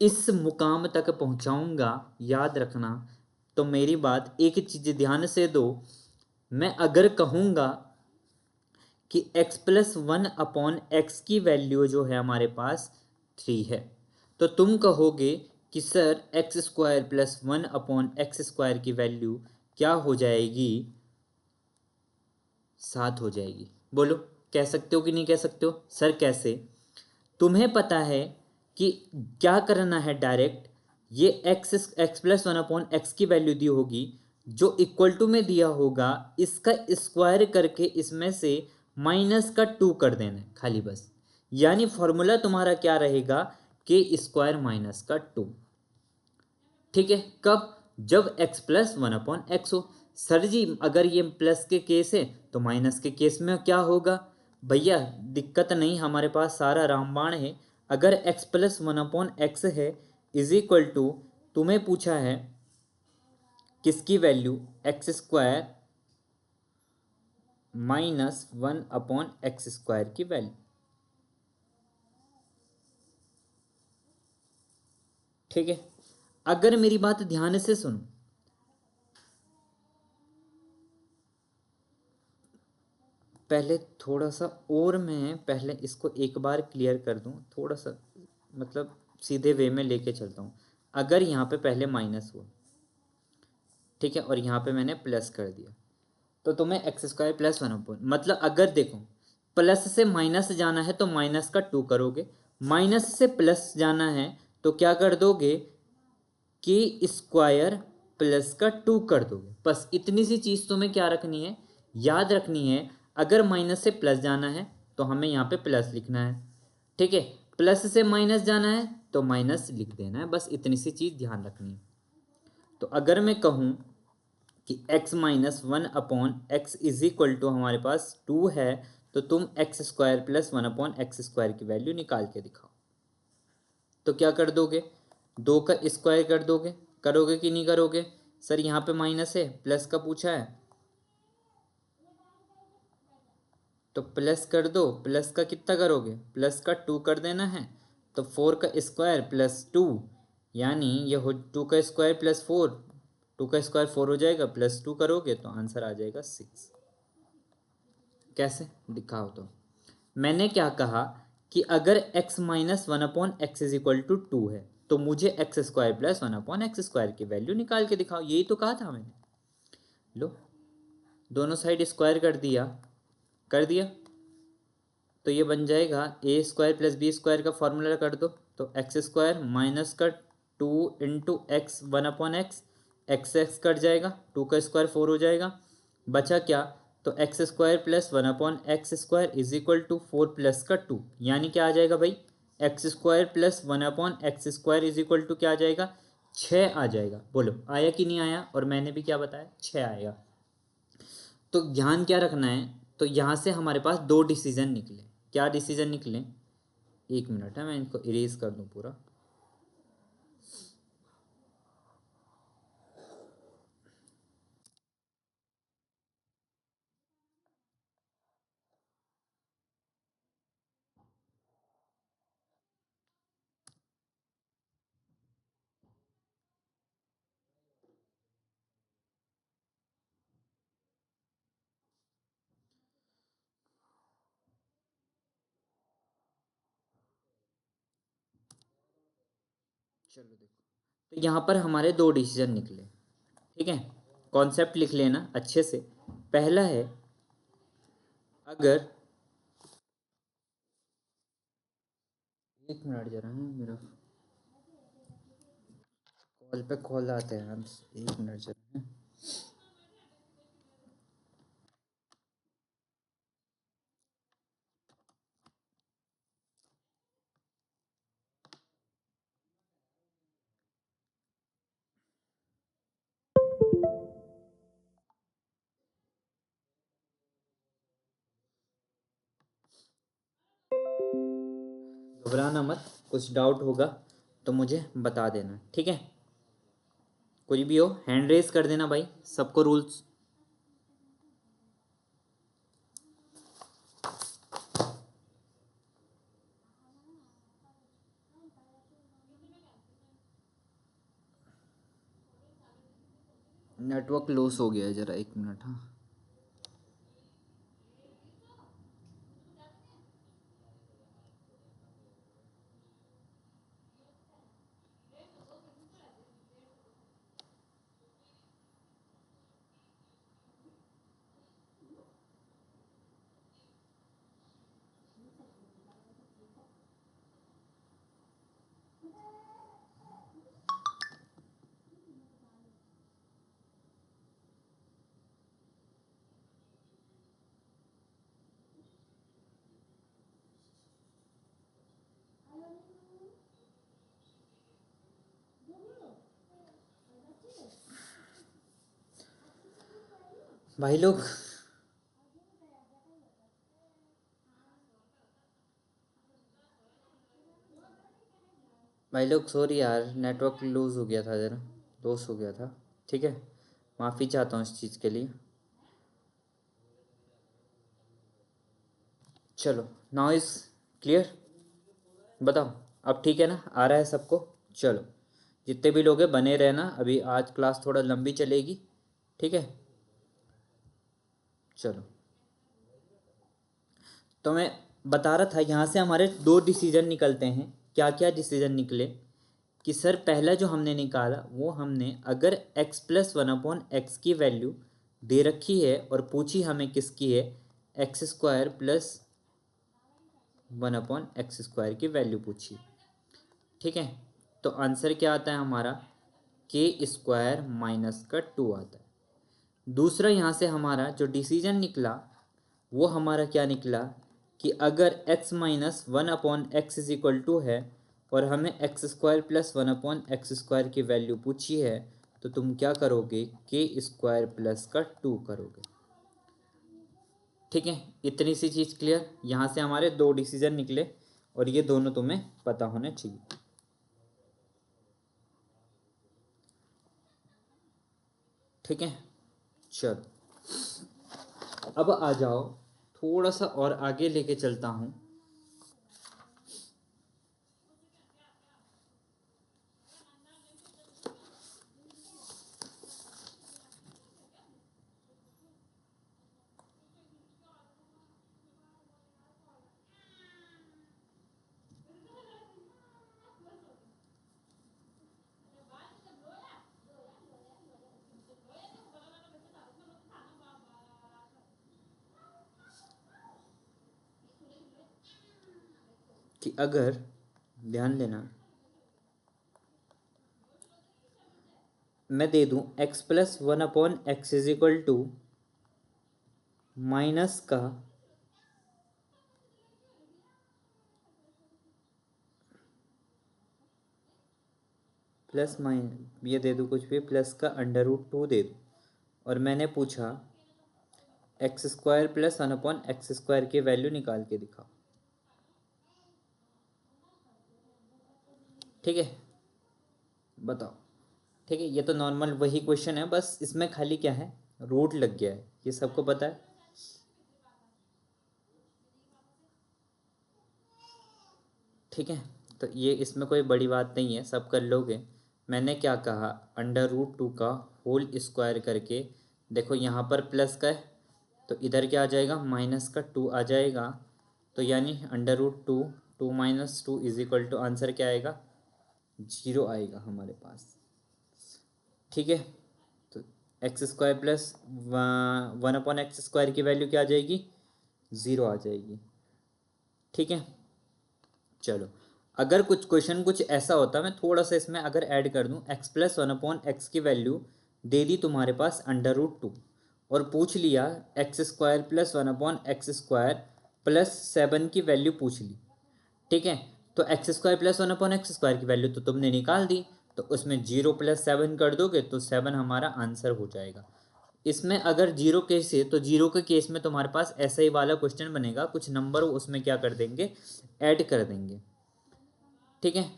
इस मुकाम तक पहुंचाऊंगा, याद रखना। तो मेरी बात एक चीज़ ध्यान से दो, मैं अगर कहूँगा कि x plus one upon x की वैल्यू जो है हमारे पास थ्री है, तो तुम कहोगे कि sir x square plus one upon x square की वैल्यू क्या हो जाएगी, सात हो जाएगी। बोलो कह सकते हो कि नहीं कह सकते हो? सर कैसे? तुम्हें पता है कि क्या करना है, डायरेक्ट ये x plus one upon x की वैल्यू दी होगी, जो इक्वल टू में दिया होगा इसका स्क्वायर करके इसमें से माइनस का टू कर देना है खाली बस। यानी फॉर्मूला तुम्हारा क्या रहेगा, के स्क्वायर माइनस का टू। ठीक है, कब? जब x plus one upon x हो। सर जी अगर ये प्लस के केस है तो माइनस के केस में क्या होगा? भैया दिक्कत नहीं, हमारे पास सारा रामबाण है। अगर x plus one upon x है इज इक्वल टू, तुम्हें पूछा है किसकी value, x square minus one upon x square की वैल्यू। ठीक है, अगर मेरी बात ध्यान से सुनो, पहले थोड़ा सा और मैं पहले इसको एक बार क्लियर कर दूं, थोड़ा सा मतलब सीधे वे में लेके चलता हूँ। अगर यहाँ पे पहले माइनस हुआ, ठीक है, और यहाँ पे मैंने प्लस कर दिया, तो तुम्हें x square plus one upon, मतलब अगर देखो प्लस से माइनस जाना है तो माइनस का टू करोगे, माइनस से प्लस जाना है तो क्या कर दोगे, के स्क्वायर प्लस का टू कर दोगे। बस इतनी सी चीज़ तुम्हें क्या रखनी है, याद रखनी है। अगर माइनस से प्लस जाना है तो हमें यहाँ पे प्लस लिखना है, ठीक है, प्लस से माइनस जाना है तो माइनस लिख देना है, बस इतनी सी चीज़ ध्यान रखनी है। तो अगर मैं कहूँ कि x minus one upon x is equal to हमारे पास टू है, तो तुम x square plus one upon x square की वैल्यू निकाल के दिखाओ। तो क्या कर दोगे, दो का स्क्वायर कर दोगे, करोगे कि नहीं करोगे? सर यहाँ पे माइनस है, प्लस का पूछा है तो प्लस कर दो, प्लस का कितना करोगे, प्लस का टू कर देना है। तो फोर का स्क्वायर प्लस टू, यानी ये हो टू का स्क्वायर प्लस फोर, टू का स्क्वायर फोर हो जाएगा, प्लस टू करोगे तो आंसर आ जाएगा सिक्स। कैसे दिखाओ तो? मैंने क्या कहा कि अगर x minus one upon x is equal to two है तो मुझे x square plus one upon x square की वैल्यू निकाल के दिखाओ, यही तो कहा था मैंने। लो दोनों साइड स्क्वायर कर दिया, कर दिया, तो ये बन जाएगा a square plus b square का फॉर्मूला कर दो, तो एक्स स्क्वायर माइनस का two into x one upon x, x x cut जाएगा, टू का स्क्वायर फोर हो जाएगा, बचा क्या, तो x square plus one upon x square is equal to four plus का टू, यानी क्या आ जाएगा भाई, x square plus one upon x square is equal to क्या आ जाएगा, छः आ जाएगा। बोलो आया कि नहीं आया? और मैंने भी क्या बताया, छः आएगा। तो ध्यान क्या रखना है, तो यहाँ से हमारे पास दो डिसीजन निकले। क्या डिसीजन निकले, एक मिनट है मैं इनको इरेज कर दूं पूरा। चलो देखो, तो यहाँ पर हमारे दो डिसीजन निकले, ठीक है, कॉन्सेप्ट लिख लेना अच्छे से। पहला है, अगर, एक मिनट जरा है मेरा कॉल पे कॉल आते हैं, एक मिनट जरा है। घबराना मत, कुछ डाउट होगा तो मुझे बता देना, ठीक है। कुछ भी हो हैंड रेज कर देना भाई, सबको रूल्स। नेटवर्क लॉस हो गया है, ज़रा 1 मिनट। हाँ भाई लोग, सॉरी यार, नेटवर्क लूज़ हो गया था, ज़रा लॉस हो गया था, ठीक है। माफ़ी चाहता हूँ इस चीज़ के लिए। चलो नाउ इज़ क्लियर, बताओ अब ठीक है ना, आ रहा है सबको। चलो जितने भी लोग हैं बने रहना, अभी आज क्लास थोड़ा लंबी चलेगी, ठीक है। चलो तो मैं बता रहा था, यहाँ से हमारे 2 डिसीजन निकलते हैं। क्या क्या डिसीजन निकले कि सर पहला जो हमने निकाला वो हमने, अगर x प्लस 1/x की वैल्यू दे रखी है और पूछी हमें किसकी है, x² प्लस 1/x² की वैल्यू पूछी, ठीक है। तो आंसर क्या आता है हमारा, k² माइनस का 2 आता है। दूसरा यहाँ से हमारा जो डिसीजन निकला वो हमारा क्या निकला कि अगर x minus 1/x is equal to है और हमें x² प्लस 1/x² की वैल्यू पूछी है, तो तुम क्या करोगे, k² प्लस का 2 करोगे, ठीक है। इतनी सी चीज़ क्लियर। यहाँ से हमारे 2 डिसीजन निकले और ये दोनों तुम्हें पता होने चाहिए, ठीक है। चलो अब आ जाओ, थोड़ा सा और आगे लेके चलता हूँ। कि अगर, ध्यान देना, मैं दे दूं x plus 1/x is equal to minus का प्लस माइनस, ये दे दूं कुछ भी, प्लस का √2 दे दूं, और मैंने पूछा x² प्लस 1/x² की वैल्यू निकाल के दिखाओ, ठीक है। बताओ, ठीक है। ये तो नॉर्मल वही क्वेश्चन है, बस इसमें खाली क्या है, रूट लग गया है, ये सबको पता है, ठीक है। तो ये इसमें कोई बड़ी बात नहीं है, सब कर लोगे। मैंने क्या कहा, √2 का होल स्क्वायर करके, देखो यहाँ पर प्लस का है तो इधर क्या आ जाएगा, माइनस का 2 आ जाएगा। तो यानी √2, 2 minus 2 is equal to, answer क्या आएगा, 0 आएगा हमारे पास, ठीक है। तो x² प्लस 1/x² की वैल्यू क्या आ जाएगी, 0 आ जाएगी, ठीक है। चलो अगर कुछ क्वेश्चन कुछ ऐसा होता, मैं थोड़ा सा इसमें अगर ऐड कर दूं, x प्लस 1/x की वैल्यू दे दी तुम्हारे पास √2 और पूछ लिया x² प्लस 1/x² प्लस 7 की वैल्यू पूछ ली, ठीक है। तो x² प्लस 1/x² की वैल्यू तो तुमने निकाल दी, तो उसमें 0 प्लस 7 कर दोगे तो 7 हमारा आंसर हो जाएगा। इसमें अगर जीरो केस है तो जीरो के केस में तुम्हारे पास ऐसा ही वाला क्वेश्चन बनेगा, कुछ नंबर उसमें क्या कर देंगे, ऐड कर देंगे, ठीक है,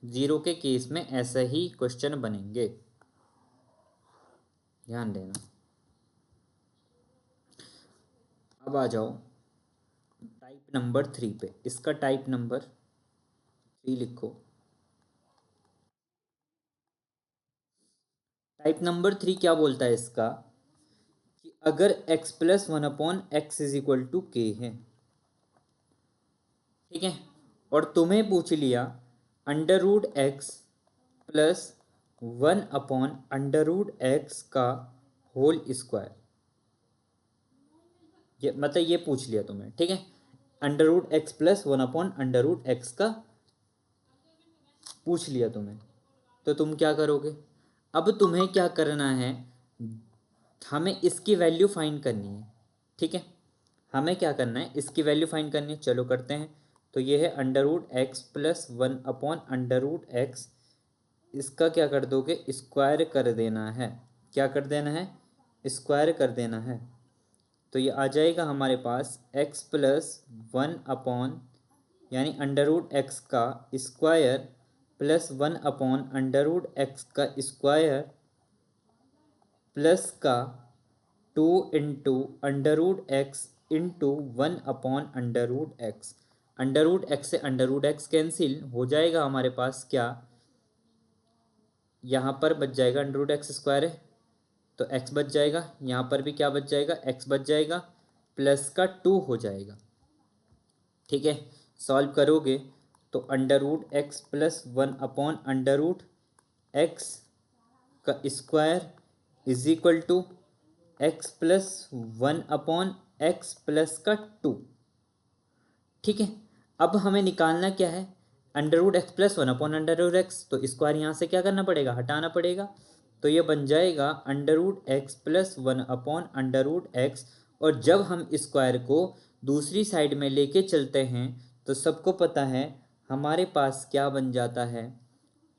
जीरो के केस में ऐसा ही क्वेश्चन बनेंगे, ध्यान देना। अब आ जाओ टाइप नंबर 3 पे। इसका टाइप नंबर 3 लिखो। टाइप नंबर 3 क्या बोलता है इसका कि अगर x plus 1/x is equal to k है, ठीक है, और तुम्हें पूछ लिया under root x plus 1/√x का होल स्क्वायर, ये मतलब ये पूछ लिया तुम्हें, ठीक है, under root x plus 1/√x का पूछ लिया तुम्हें, तो तुम क्या करोगे? अब तुम्हें क्या करना है, हमें इसकी वैल्यू फाइंड करनी है, ठीक है, हमें क्या करना है, इसकी वैल्यू फाइंड करनी है। चलो करते हैं। तो ये है under root x plus 1/√x, इसका क्या कर दोगे, स्क्वायर कर देना है। क्या कर देना है? स्क्वायर कर देना है। तो ये आ जाएगा हमारे पास x प्लस 1 यानी अंडर रूट एक्स का स्क्वायर प्लस 1/√x का स्क्वायर प्लस का 2 into under root x into 1/√x। Under root x से अंडर रूट एक्स कैंसिल हो जाएगा, हमारे पास क्या यहाँ पर बच जाएगा, अंडर रूट एक्स स्क्वायर है तो x बच जाएगा, यहाँ पर भी क्या बच जाएगा, x बच जाएगा, प्लस का 2 हो जाएगा, ठीक है। सॉल्व करोगे तो under root x plus 1/√x का square is equal to x plus 1/x plus का 2, ठीक है। अब हमें निकालना क्या है, under root x plus 1/√x, तो स्क्वायर यहाँ से क्या करना पड़ेगा, हटाना पड़ेगा। तो ये बन जाएगा under root x plus 1/√x, और जब हम स्क्वायर को दूसरी साइड में लेके चलते हैं तो सबको पता है हमारे पास क्या बन जाता है।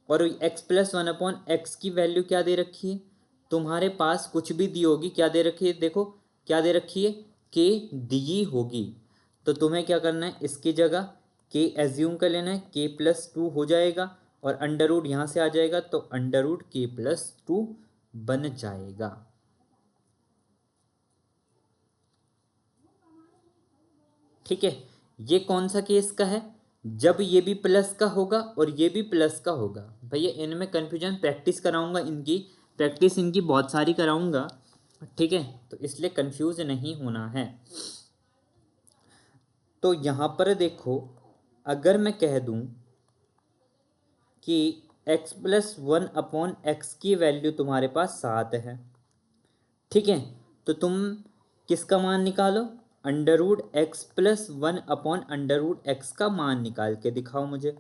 और x प्लस 1/x की वैल्यू क्या दे रखी है, तुम्हारे पास कुछ भी दी होगी, क्या दे रखी है, देखो क्या दे रखी है, k दी होगी। तो तुम्हें क्या करना है, इसकी जगह k एज्यूम कर लेना है, k प्लस 2 हो जाएगा, और अंडर रूट यहाँ से आ जाएगा तो अंडर रूट k प्लस 2 बन जाएगा, ठीक है। ये कौन सा केस का है, जब ये भी प्लस का होगा और ये भी प्लस का होगा। भैया इनमें कन्फ्यूजन प्रैक्टिस कराऊंगा, इनकी प्रैक्टिस इनकी बहुत सारी कराऊंगा, ठीक है, तो इसलिए कंफ्यूज नहीं होना है। तो यहाँ पर देखो, अगर मैं कह दूं कि x प्लस 1/x की वैल्यू तुम्हारे पास 7 है, ठीक है, तो तुम किसका मान निकालो, under root x plus 1/√x का मान निकाल के दिखाओ मुझे।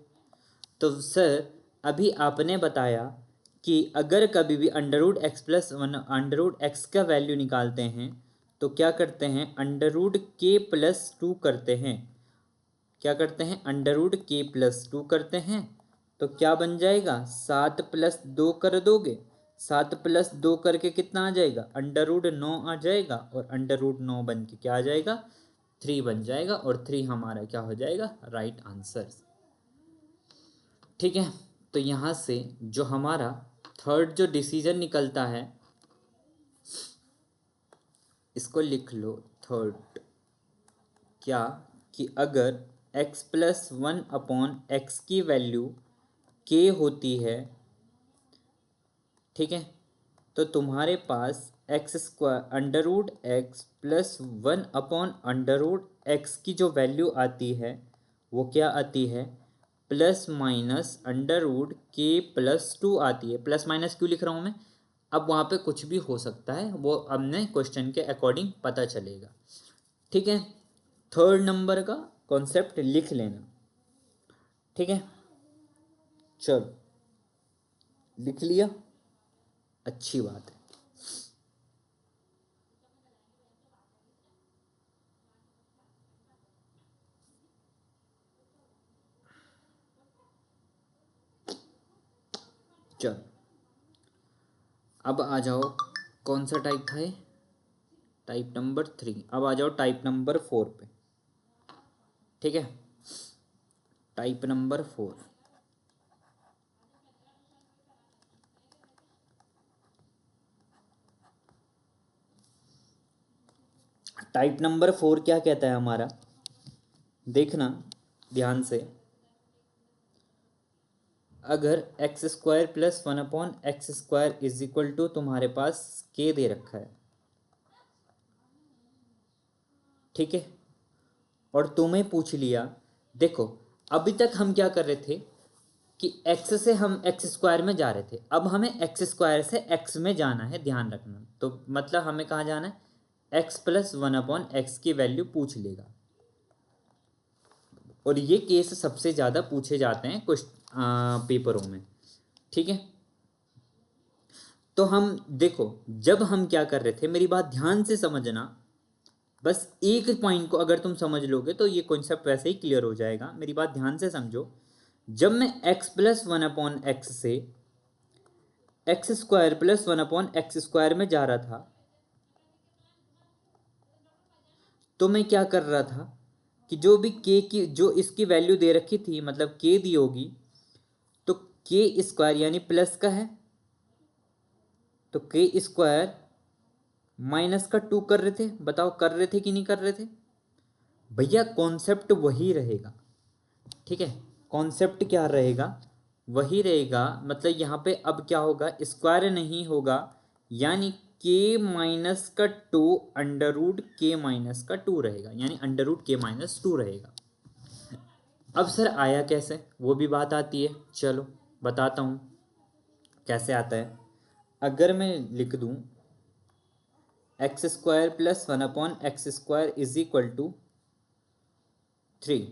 तो सर अभी आपने बताया कि अगर कभी भी under root x plus 1/√x का वैल्यू निकालते हैं तो क्या करते हैं, अंडर रूट के प्लस 2 करते हैं। क्या करते हैं, अंडर रूट के प्लस 2 करते हैं। तो क्या बन जाएगा, 7 प्लस 2 कर दोगे, 7 प्लस 2 करके कितना आ जाएगा, अंडर रूट 9 आ जाएगा, और अंडर रूट 9 बन के क्या आ जाएगा, 3 बन जाएगा, और 3 हमारा क्या हो जाएगा, राइट आंसर, ठीक है। तो यहाँ से जो हमारा थर्ड जो डिसीजन निकलता है, इसको लिख लो थर्ड, क्या कि अगर x प्लस 1/x की वैल्यू k होती है, ठीक है, तो तुम्हारे पास x square under root x plus 1/√x की जो वैल्यू आती है वो क्या आती है, प्लस माइनस अंडर रूट के प्लस 2 आती है। प्लस माइनस क्यों लिख रहा हूँ मैं, अब वहाँ पे कुछ भी हो सकता है, वो हमने क्वेश्चन के अकॉर्डिंग पता चलेगा, ठीक है। थर्ड नंबर का कॉन्सेप्ट लिख लेना, ठीक है। चलो लिख लिया, अच्छी बात है। चलो अब आ जाओ, कौन सा टाइप था ये, टाइप नंबर 3। अब आ जाओ टाइप नंबर 4 पे, ठीक है। Type number 4। टाइप नंबर 4 क्या कहता है हमारा, देखना ध्यान से। अगर x square plus 1/x² is equal to तुम्हारे पास के दे रखा है, ठीक है, और तुम्हें पूछ लिया, देखो अभी तक हम क्या कर रहे थे कि x से हम x² में जा रहे थे, अब हमें x² से x में जाना है, ध्यान रखना। तो मतलब हमें कहाँ जाना है, x प्लस 1/x की वैल्यू पूछ लेगा। और ये केस सबसे ज़्यादा पूछे जाते हैं कुछ पेपरों में, ठीक है। तो हम देखो, जब हम क्या कर रहे थे, मेरी बात ध्यान से समझना, बस एक पॉइंट को अगर तुम समझ लोगे तो ये कॉन्सेप्ट वैसे ही क्लियर हो जाएगा। मेरी बात ध्यान से समझो। जब मैं x प्लस 1/x से x² प्लस 1/x² में जा रहा था, तो मैं क्या कर रहा था कि जो भी k की, जो इसकी वैल्यू दे रखी थी, मतलब k दी होगी, तो k² यानी प्लस का है, तो k² माइनस का 2 कर रहे थे। बताओ कर रहे थे कि नहीं कर रहे थे भैया? कॉन्सेप्ट वही रहेगा, ठीक है। कॉन्सेप्ट क्या रहेगा, वही रहेगा। मतलब यहाँ पे अब क्या होगा, स्क्वायर नहीं होगा, यानी k-2 √k-2 रहेगा, यानी √k-2 रहेगा। अब सर आया कैसे, वो भी बात आती है, चलो बताता हूँ कैसे आता है। अगर मैं लिख दूँ x² plus 1/x² is equal to 3।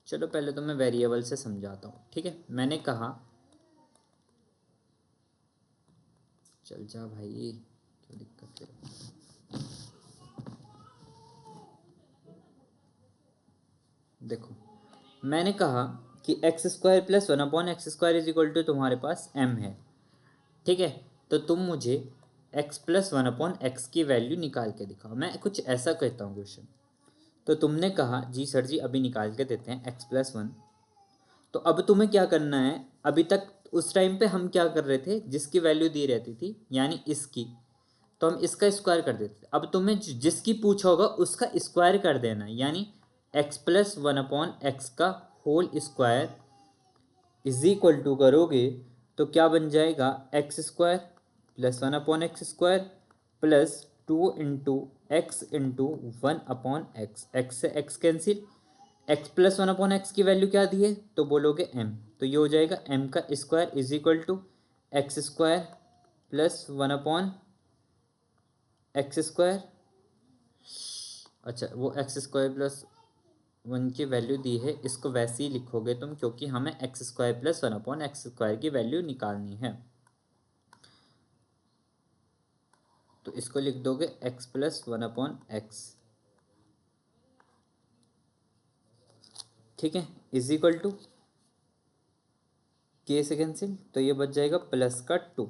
चलो पहले तो मैं वेरिएबल से समझाता हूँ, ठीक है। मैंने कहा, चल जा भाई, क्या दिक्कत है। देखो मैंने कहा कि x² plus 1/x² is equal to तुम्हारे पास m है, ठीक है। तो तुम मुझे x प्लस 1/x की वैल्यू निकाल के दिखाओ। मैं कुछ ऐसा कहता हूँ क्वेश्चन, तो तुमने कहा जी सर जी अभी निकाल के देते हैं x प्लस 1। तो अब तुम्हें क्या करना है, अभी तक उस टाइम पे हम क्या कर रहे थे, जिसकी वैल्यू दी रहती थी यानी इसकी, तो हम इसका स्क्वायर कर देते थे। अब तुम्हें जिसकी पूछा होगा उसका स्क्वायर कर देना, यानी x प्लस 1/x का whole square is equal to करोगे तो क्या बन जाएगा, x² plus 1/x² plus 2 into x into 1/x। X से x cancel, x plus 1/x की वैल्यू क्या दी है, तो बोलोगे m, तो ये हो जाएगा m का square is equal to x² plus 1/x²। अच्छा वो x² प्लस 1 की वैल्यू दी है, इसको वैसे ही लिखोगे तुम, क्योंकि हमें x² प्लस 1/x² की वैल्यू निकालनी है। तो इसको लिख दोगे x प्लस 1/x, ठीक है, इज इक्वल टू k से कैंसिल, तो ये बच जाएगा प्लस का 2,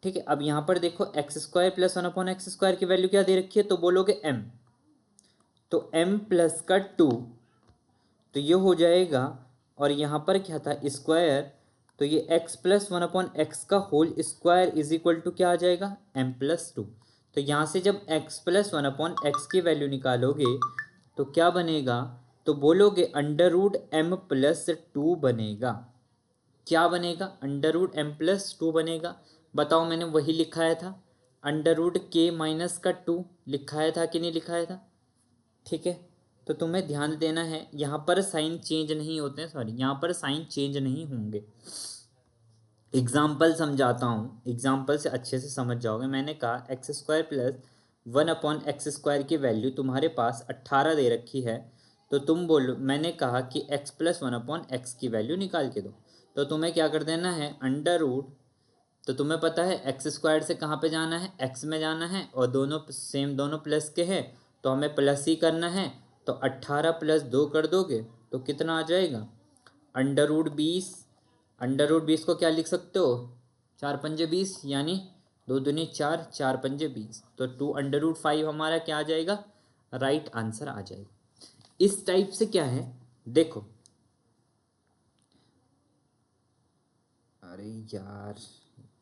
ठीक है। अब यहाँ पर देखो x² प्लस 1/x² की वैल्यू क्या दे रखी है, तो बोलोगे m, तो m प्लस का 2, तो ये हो जाएगा। और यहाँ पर क्या था, स्क्वायर, तो ये x प्लस 1/x का whole square is equal to क्या आ जाएगा, m प्लस 2। तो यहाँ से जब x प्लस 1/x की वैल्यू निकालोगे तो क्या बनेगा, तो बोलोगे √m प्लस 2 बनेगा। क्या बनेगा, √m+2 बनेगा। बताओ मैंने वही लिखाया था, √k-2 लिखाया था कि नहीं लिखाया था, ठीक है। तो तुम्हें ध्यान देना है, यहाँ पर साइन चेंज नहीं होते हैं, सॉरी यहाँ पर साइन चेंज नहीं होंगे। एग्जाम्पल समझाता हूँ, एग्जाम्पल से अच्छे से समझ जाओगे। मैंने कहा x² प्लस 1/x² की वैल्यू तुम्हारे पास 18 दे रखी है, तो तुम बोलो, मैंने कहा कि x प्लस 1/x की वैल्यू निकाल के दो, तो तुम्हें क्या कर देना है, अंडर रूट, तो तुम्हें पता है x² से कहाँ पे जाना है, x में जाना है, और दोनों सेम, दोनों प्लस के हैं तो हमें प्लस ही करना है। तो 18 प्लस 2 कर दोगे तो कितना आ जाएगा, √20। √20 को क्या लिख सकते हो, 4×5 = 20, यानी 2 दूनी 4, 4×5 = 20, तो 2√5 हमारा क्या आ जाएगा, राइट आंसर आ जाएगा। इस टाइप से क्या है, देखो, अरे यार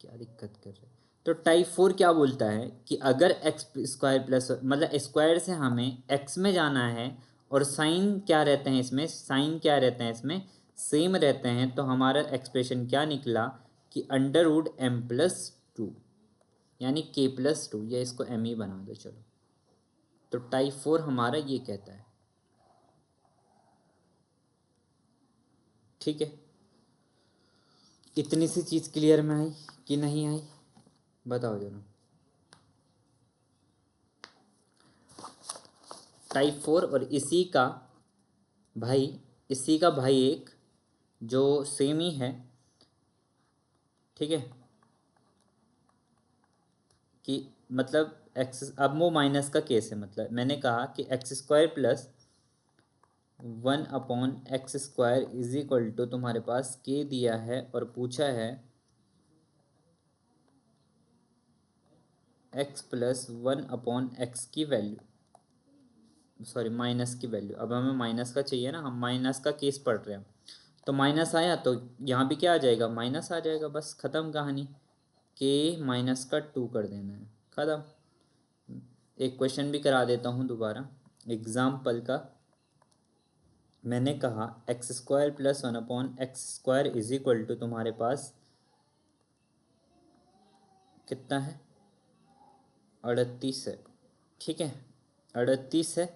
क्या दिक्कत कर रहे हैं। तो टाइप 4 क्या बोलता है कि अगर एक्स स्क्वायर प्लस मतलब स्क्वायर से हमें एक्स में जाना है और साइन क्या रहते हैं इसमें, साइन क्या रहते हैं इसमें, सेम रहते हैं, तो हमारा एक्सप्रेशन क्या निकला कि under root m plus two, यानी के प्लस टू, या इसको एम ही बना दो चलो। तो टाइप 4 हमारा ये कहता है। ठीक है, इतनी सी चीज़ क्लियर में आई कि नहीं आई, बताओ जरा। टाइप 4 और भाई इसी का भाई एक जो सेम ही है, ठीक है, कि मतलब एक्स, अब वो माइनस का केस है, मतलब मैंने कहा कि x square plus 1/x² is equal to तुम्हारे पास के दिया है और पूछा है x प्लस 1/x की वैल्यू, सॉरी माइनस की वैल्यू। अब हमें माइनस का चाहिए ना, हम माइनस का केस पढ़ रहे हैं। तो माइनस आया तो यहाँ भी क्या आ जाएगा, माइनस आ जाएगा, बस ख़त्म कहानी। के -2 कर देना है, ख़त्म। एक क्वेश्चन भी करा देता हूँ दोबारा एग्जाम्पल का। मैंने कहा x² plus 1/x² is equal to तुम्हारे पास कितना है, 38 है, ठीक है, 38 है।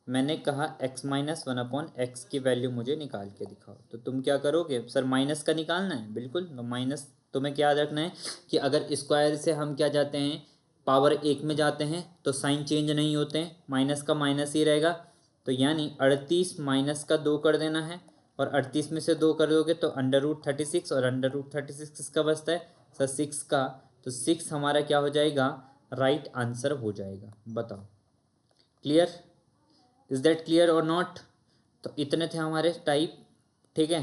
मैंने कहा x-1/x की वैल्यू मुझे निकाल के दिखाओ। तो तुम क्या करोगे, सर माइनस का निकालना है, बिल्कुल। तो माइनस तुम्हें क्या याद रखना है कि अगर स्क्वायर से हम क्या जाते हैं, पावर एक में जाते हैं, तो साइन चेंज नहीं होते हैं, माइनस का माइनस ही रहेगा। तो यानी 38 माइनस का 2 कर देना है, और 38 में से 2 कर दोगे तो अंडर रूट 36, और अंडर रूट 36 किसका बचता है, सर 6 का। तो 6 हमारा क्या हो जाएगा, राइट आंसर हो जाएगा। बताओ, क्लियर, इज दैट क्लियर और नॉट। तो इतने थे हमारे टाइप, ठीक है।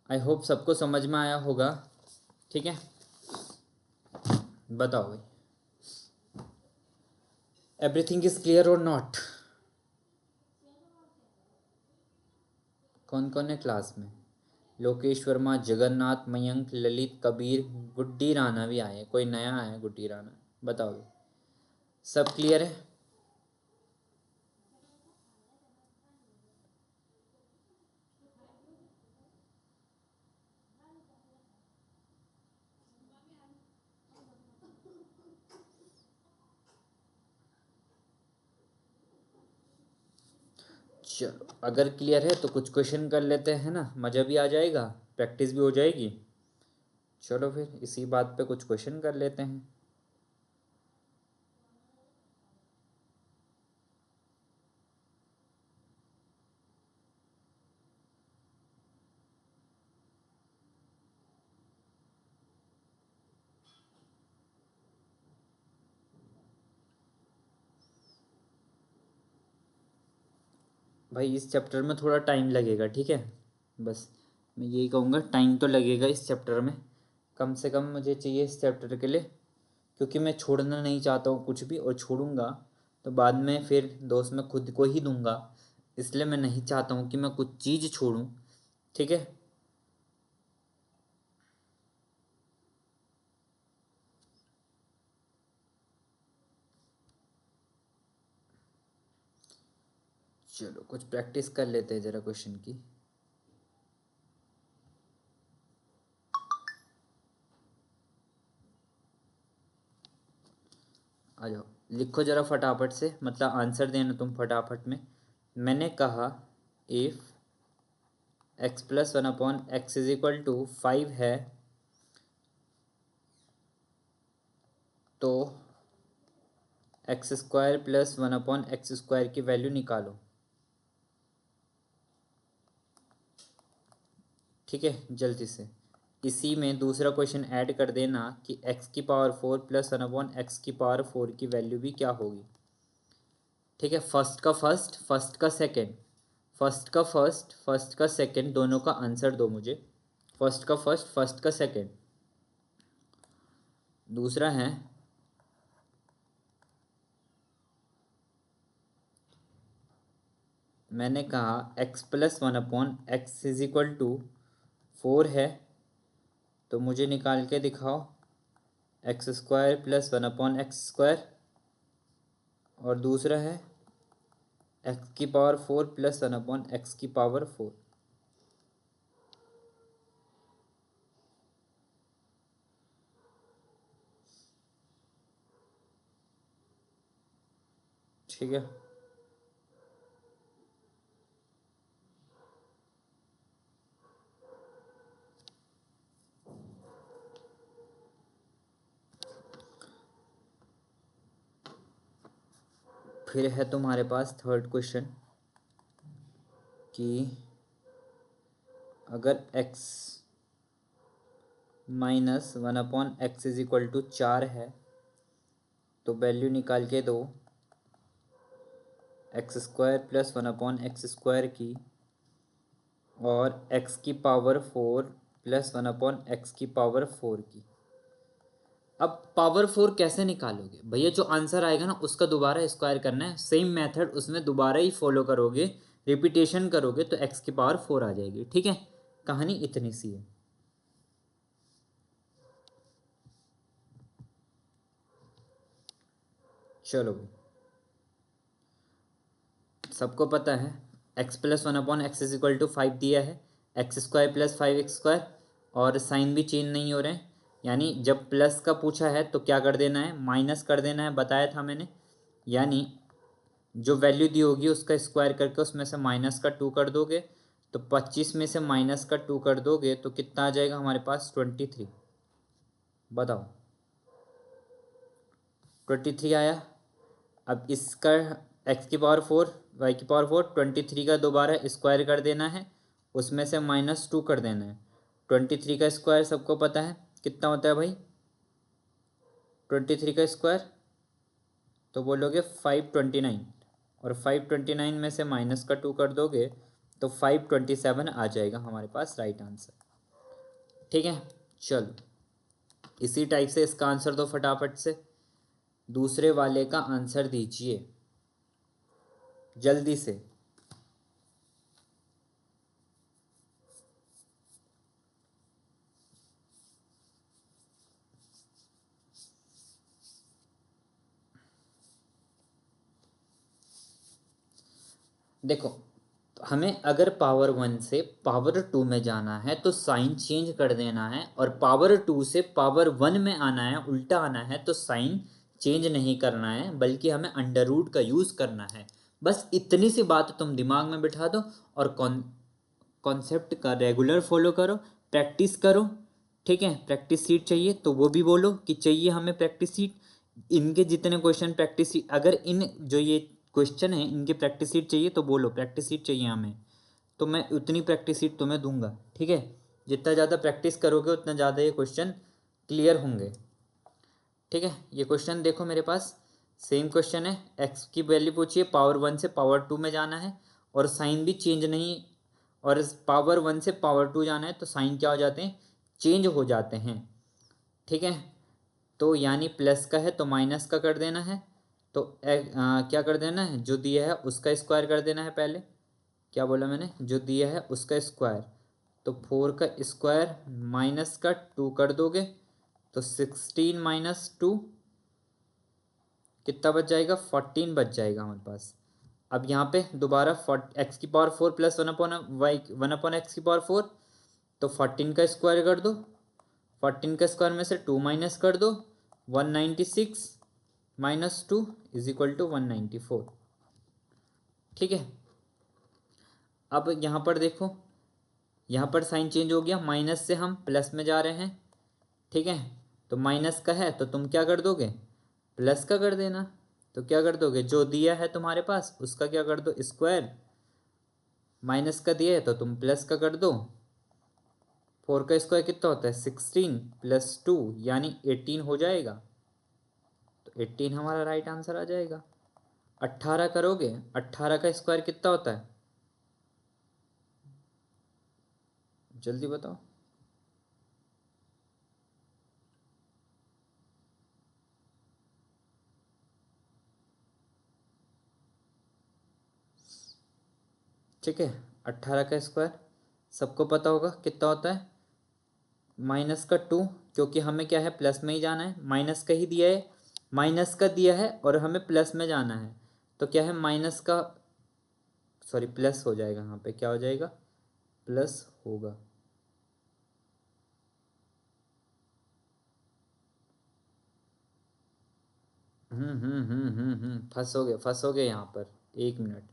आई होप सबको समझ में आया होगा, ठीक है। बताओ भाई, एवरीथिंग इज क्लियर और नॉट। कौन कौन है क्लास में, लोकेश वर्मा, जगन्नाथ, मयंक, ललित, कबीर, गुड्डी राणा भी आए, कोई नया आया गुड्डी राणा, बताओ भाई, सब क्लियर है। चलो अगर क्लियर है तो कुछ क्वेश्चन कर लेते हैं ना, मज़ा भी आ जाएगा, प्रैक्टिस भी हो जाएगी। चलो फिर इसी बात पे कुछ क्वेश्चन कर लेते हैं। भाई इस चैप्टर में थोड़ा टाइम लगेगा, ठीक है, बस मैं यही कहूँगा, टाइम तो लगेगा इस चैप्टर में, कम से कम मुझे चाहिए इस चैप्टर के लिए, क्योंकि मैं छोड़ना नहीं चाहता हूँ कुछ भी, और छोड़ूंगा तो बाद में फिर दोस्त मैं खुद को ही दूंगा, इसलिए मैं नहीं चाहता हूँ कि मैं कुछ चीज़ छोड़ूं, ठीक है। चलो कुछ प्रैक्टिस कर लेते हैं ज़रा क्वेश्चन की। आ जाओ, लिखो ज़रा फटाफट से, मतलब आंसर देना तुम फटाफट में। मैंने कहा if x plus 1/x is equal to 5 है, तो x² प्लस 1/x² की वैल्यू निकालो, ठीक है, जल्दी से। इसी में दूसरा क्वेश्चन ऐड कर देना कि x⁴ प्लस 1/x⁴ की वैल्यू भी क्या होगी, ठीक है। फर्स्ट का फर्स्ट, फर्स्ट का सेकंड, फर्स्ट का फर्स्ट, फर्स्ट का सेकंड, दोनों का आंसर दो मुझे। फर्स्ट का फर्स्ट, फर्स्ट का सेकंड। दूसरा है मैंने कहा x plus one upon x is equal to 4 है, तो मुझे निकाल के दिखाओ x square plus one upon x square, और दूसरा है एक्स की power 4 plus one upon x की पावर 4। ठीक है, फिर है तुम्हारे पास थर्ड क्वेश्चन कि अगर x minus one upon x is equal to 4 है, तो वैल्यू निकाल के दो x square plus one upon x square की, और एक्स की power 4 plus one upon x की पावर 4 की। अब पावर 4 कैसे निकालोगे भैया? जो आंसर आएगा ना उसका दोबारा स्क्वायर करना है, सेम मेथड उसमें दोबारा ही फॉलो करोगे, रिपीटेशन करोगे तो एक्स की पावर 4 आ जाएगी। ठीक है, कहानी इतनी सी है। चलो भाई, सबको पता है x plus one upon x is equal to 5 दिया है, x square plus 5x square, और साइन भी चेंज नहीं हो रहे हैं। यानी जब प्लस का पूछा है तो क्या कर देना है, माइनस कर देना है, बताया था मैंने। यानी जो वैल्यू दी होगी उसका स्क्वायर करके उसमें से माइनस का 2 कर दोगे, तो 25 में से माइनस का 2 कर दोगे तो कितना आ जाएगा हमारे पास? 23। बताओ, 23 आया। अब इसका एक्स की पावर 4 वाई की पावर 4, 23 का दोबारा स्क्वायर कर देना है, उसमें से -2 कर देना है। 23 का स्क्वायर सबको पता है कितना होता है भाई? 23 का स्क्वायर तो बोलोगे 529, और 529 में से माइनस का 2 कर दोगे तो 527 आ जाएगा हमारे पास राइट आंसर। ठीक है, चलो इसी टाइप से इसका आंसर दो फटाफट से। दूसरे वाले का आंसर दीजिए जल्दी से। देखो, हमें अगर पावर 1 से पावर 2 में जाना है तो साइन चेंज कर देना है, और पावर 2 से पावर 1 में आना है, उल्टा आना है, तो साइन चेंज नहीं करना है, बल्कि हमें अंडर रूट का यूज़ करना है। बस इतनी सी बात तुम दिमाग में बिठा दो, और कॉन्सेप्ट का रेगुलर फॉलो करो, प्रैक्टिस करो। ठीक है, प्रैक्टिस सीट चाहिए तो वो भी बोलो कि चाहिए हमें प्रैक्टिस सीट। इनके जितने क्वेश्चन प्रैक्टिस सीट, अगर इन जो ये क्वेश्चन है इनकी प्रैक्टिस सीट चाहिए तो बोलो प्रैक्टिस सीट चाहिए हमें, तो मैं उतनी प्रैक्टिस सीट तुम्हें दूंगा। ठीक है, जितना ज़्यादा प्रैक्टिस करोगे उतना ज़्यादा ये क्वेश्चन क्लियर होंगे। ठीक है, ये क्वेश्चन देखो मेरे पास सेम क्वेश्चन है, एक्स की वैल्यू पूछिए, पावर 1 से पावर 2 में जाना है, और साइन भी चेंज नहीं, और पावर 1 से पावर 2 जाना है तो साइन क्या हो जाते हैं? चेंज हो जाते हैं। ठीक है, तो यानी प्लस का है तो माइनस का कर देना है, तो क्या कर देना है? जो दिया है उसका स्क्वायर कर देना है पहले। क्या बोला मैंने? जो दिया है उसका स्क्वायर, तो 4 का स्क्वायर माइनस का 2 कर दोगे तो 16 माइनस 2 कितना बच जाएगा? 14 बच जाएगा हमारे पास। अब यहाँ पे दोबारा एक्स की power 4 plus one upon x की पावर 4, तो 14 का स्क्वायर कर दो, 14 का स्क्वायर में से 2 माइनस कर दो, 196 माइनस 2 इज इक्वल टू 194। ठीक है, अब यहाँ पर देखो, यहाँ पर साइन चेंज हो गया, माइनस से हम प्लस में जा रहे हैं। ठीक है, तो माइनस का है तो तुम क्या कर दोगे? प्लस का कर देना। तो क्या कर दोगे? जो दिया है तुम्हारे पास उसका क्या कर दो? स्क्वायर। माइनस का दिया है तो तुम प्लस का कर दो। 4 का स्क्वायर कितना होता है? 16 प्लस 2 यानी 18 हो जाएगा, तो 18 हमारा राइट आंसर आ जाएगा। 18 करोगे, 18 का स्क्वायर कितना होता है? जल्दी बताओ। ठीक है। 18 का स्क्वायर सबको पता होगा कितना होता है, -2, क्योंकि हमें क्या है प्लस में ही जाना है, माइनस का ही दिया है, माइनस का दिया है और हमें प्लस में जाना है, तो क्या है माइनस का, सॉरी प्लस हो जाएगा, यहाँ पे क्या हो जाएगा, प्लस होगा। फंसोगे यहाँ पर, 1 मिनट।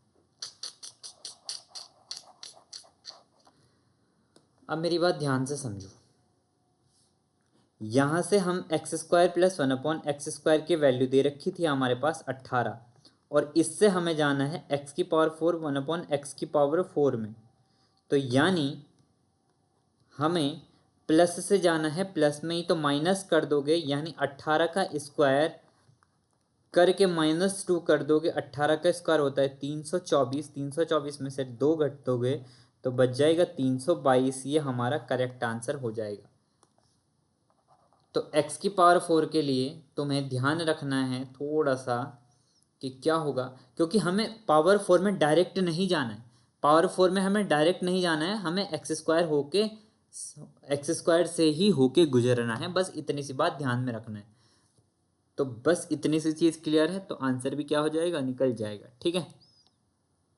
अब मेरी बात ध्यान से समझो। यहाँ से हम x² + 1/x² की वैल्यू दे रखी थी हमारे पास 18, और इससे हमें जाना है x⁴ 1/x⁴ में। तो यानी हमें प्लस से जाना है, प्लस में ही तो माइनस कर दोगे, यानी 18 का स्क्वायर करके -2 कर दोगे। 18 का स्क्वायर होता है 324, 324 में से 2 घट दोगे तो बच जाएगा 322। ये हमारा करेक्ट आंसर हो जाएगा। तो x⁴ के लिए तुम्हें ध्यान रखना है थोड़ा सा कि क्या होगा, क्योंकि हमें पावर 4 में डायरेक्ट नहीं जाना है, पावर 4 में हमें डायरेक्ट नहीं जाना है, हमें x² से ही होके गुजरना है। बस इतनी सी बात ध्यान में रखना है। तो बस इतनी सी चीज़ क्लियर है तो आंसर भी क्या हो जाएगा, निकल जाएगा। ठीक है,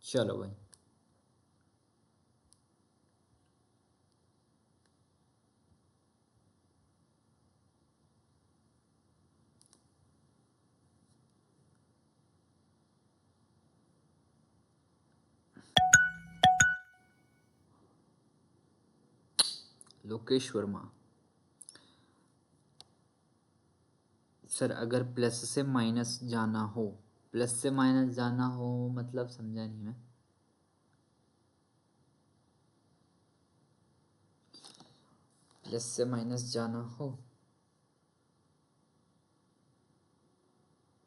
चलो भाई। लोकेश वर्मा सर, अगर प्लस से माइनस जाना हो, प्लस से माइनस जाना हो मतलब समझा नहीं मैं। प्लस से माइनस जाना हो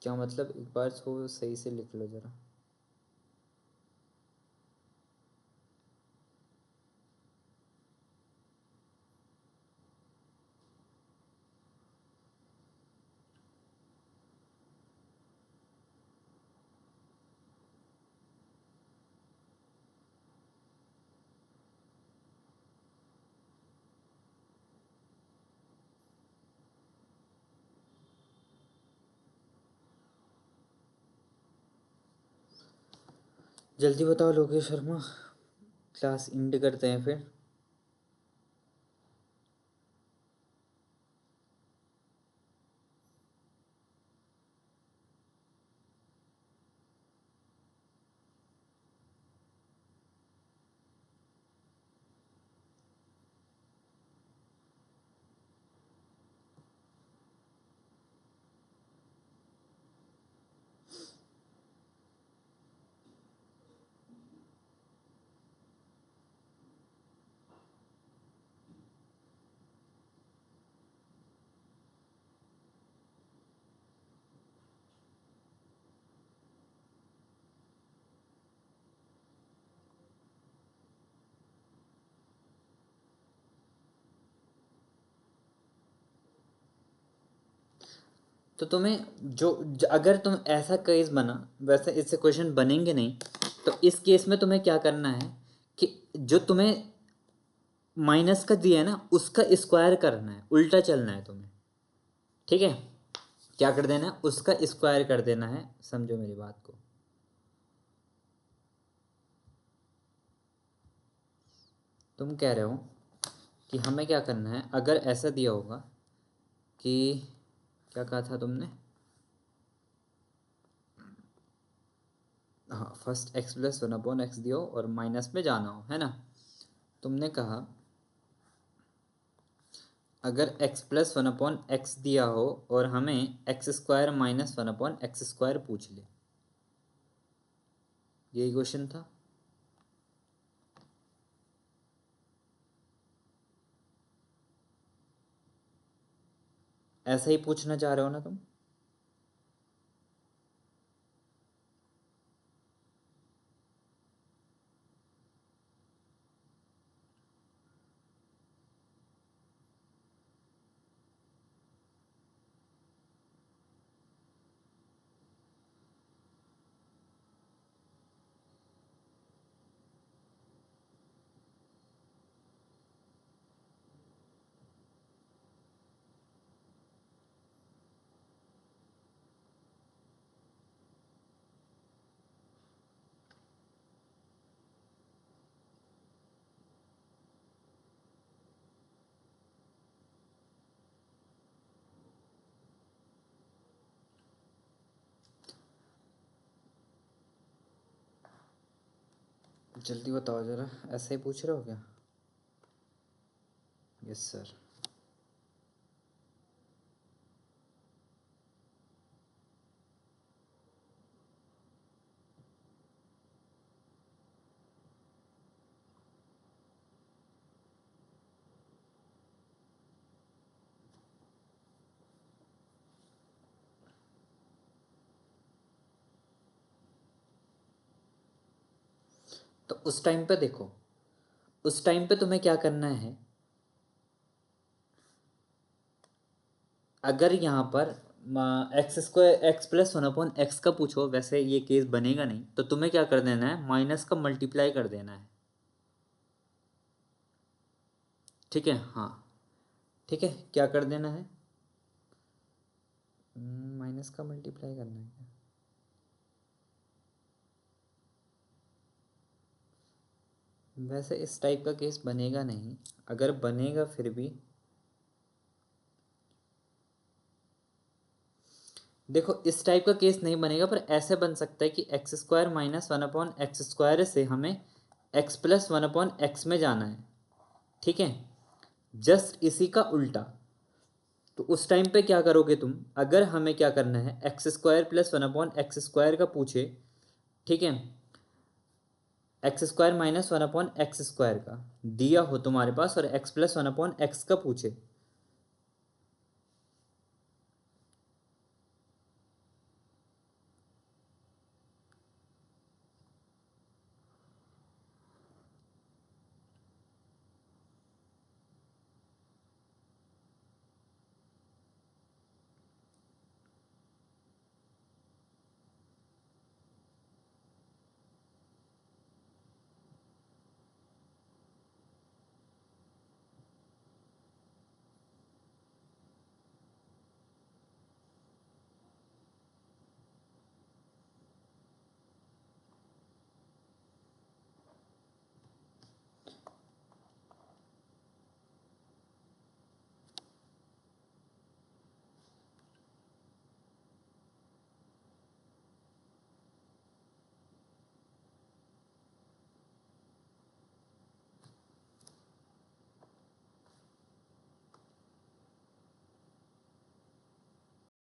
क्या मतलब, एक बार सो सही से लिख लो जरा। जल्दी बताओ लोकेश शर्मा, क्लास एंड करते हैं फिर। तो तुम्हें अगर तुम ऐसा केस बना, वैसे इससे क्वेश्चन बनेंगे नहीं, तो इस केस में तुम्हें क्या करना है कि जो तुम्हें माइनस का दिया है ना, उसका स्क्वायर करना है, उल्टा चलना है तुम्हें। ठीक है, क्या कर देना है, उसका स्क्वायर कर देना है। समझो मेरी बात को। तुम कह रहे हो कि हमें क्या करना है, अगर ऐसा दिया होगा कि, क्या कहा था तुमने, हाँ फर्स्ट x+1/x दिया हो और माइनस में जाना हो, है ना। तुमने कहा अगर x+1/x दिया हो और हमें x² - 1/x² पूछ ले, यही क्वेश्चन था। ऐसा ही पूछना चाह रहे हो ना तुम। जल्दी बताओ ज़रा, ऐसे ही पूछ रहे हो क्या? Yes sir. तो उस टाइम पे देखो, उस टाइम पे तुम्हें क्या करना है, अगर यहाँ पर x square x plus one upon x का पूछो, वैसे ये केस बनेगा नहीं, तो तुम्हें क्या कर देना है, माइनस का मल्टीप्लाई कर देना है। ठीक है, हाँ ठीक है, क्या कर देना है, माइनस का मल्टीप्लाई करना है क्या? वैसे इस टाइप का केस बनेगा नहीं, अगर बनेगा फिर भी देखो, इस टाइप का केस नहीं बनेगा, पर ऐसे बन सकता है कि x square minus one upon x square से हमें x plus one upon x में जाना है। ठीक है, जस्ट इसी का उल्टा। तो उस टाइम पे क्या करोगे तुम, अगर हमें क्या करना है, x square plus one upon x square का पूछे, ठीक है, x square minus one upon x square का दिया हो तुम्हारे पास, और x plus one upon x का पूछे,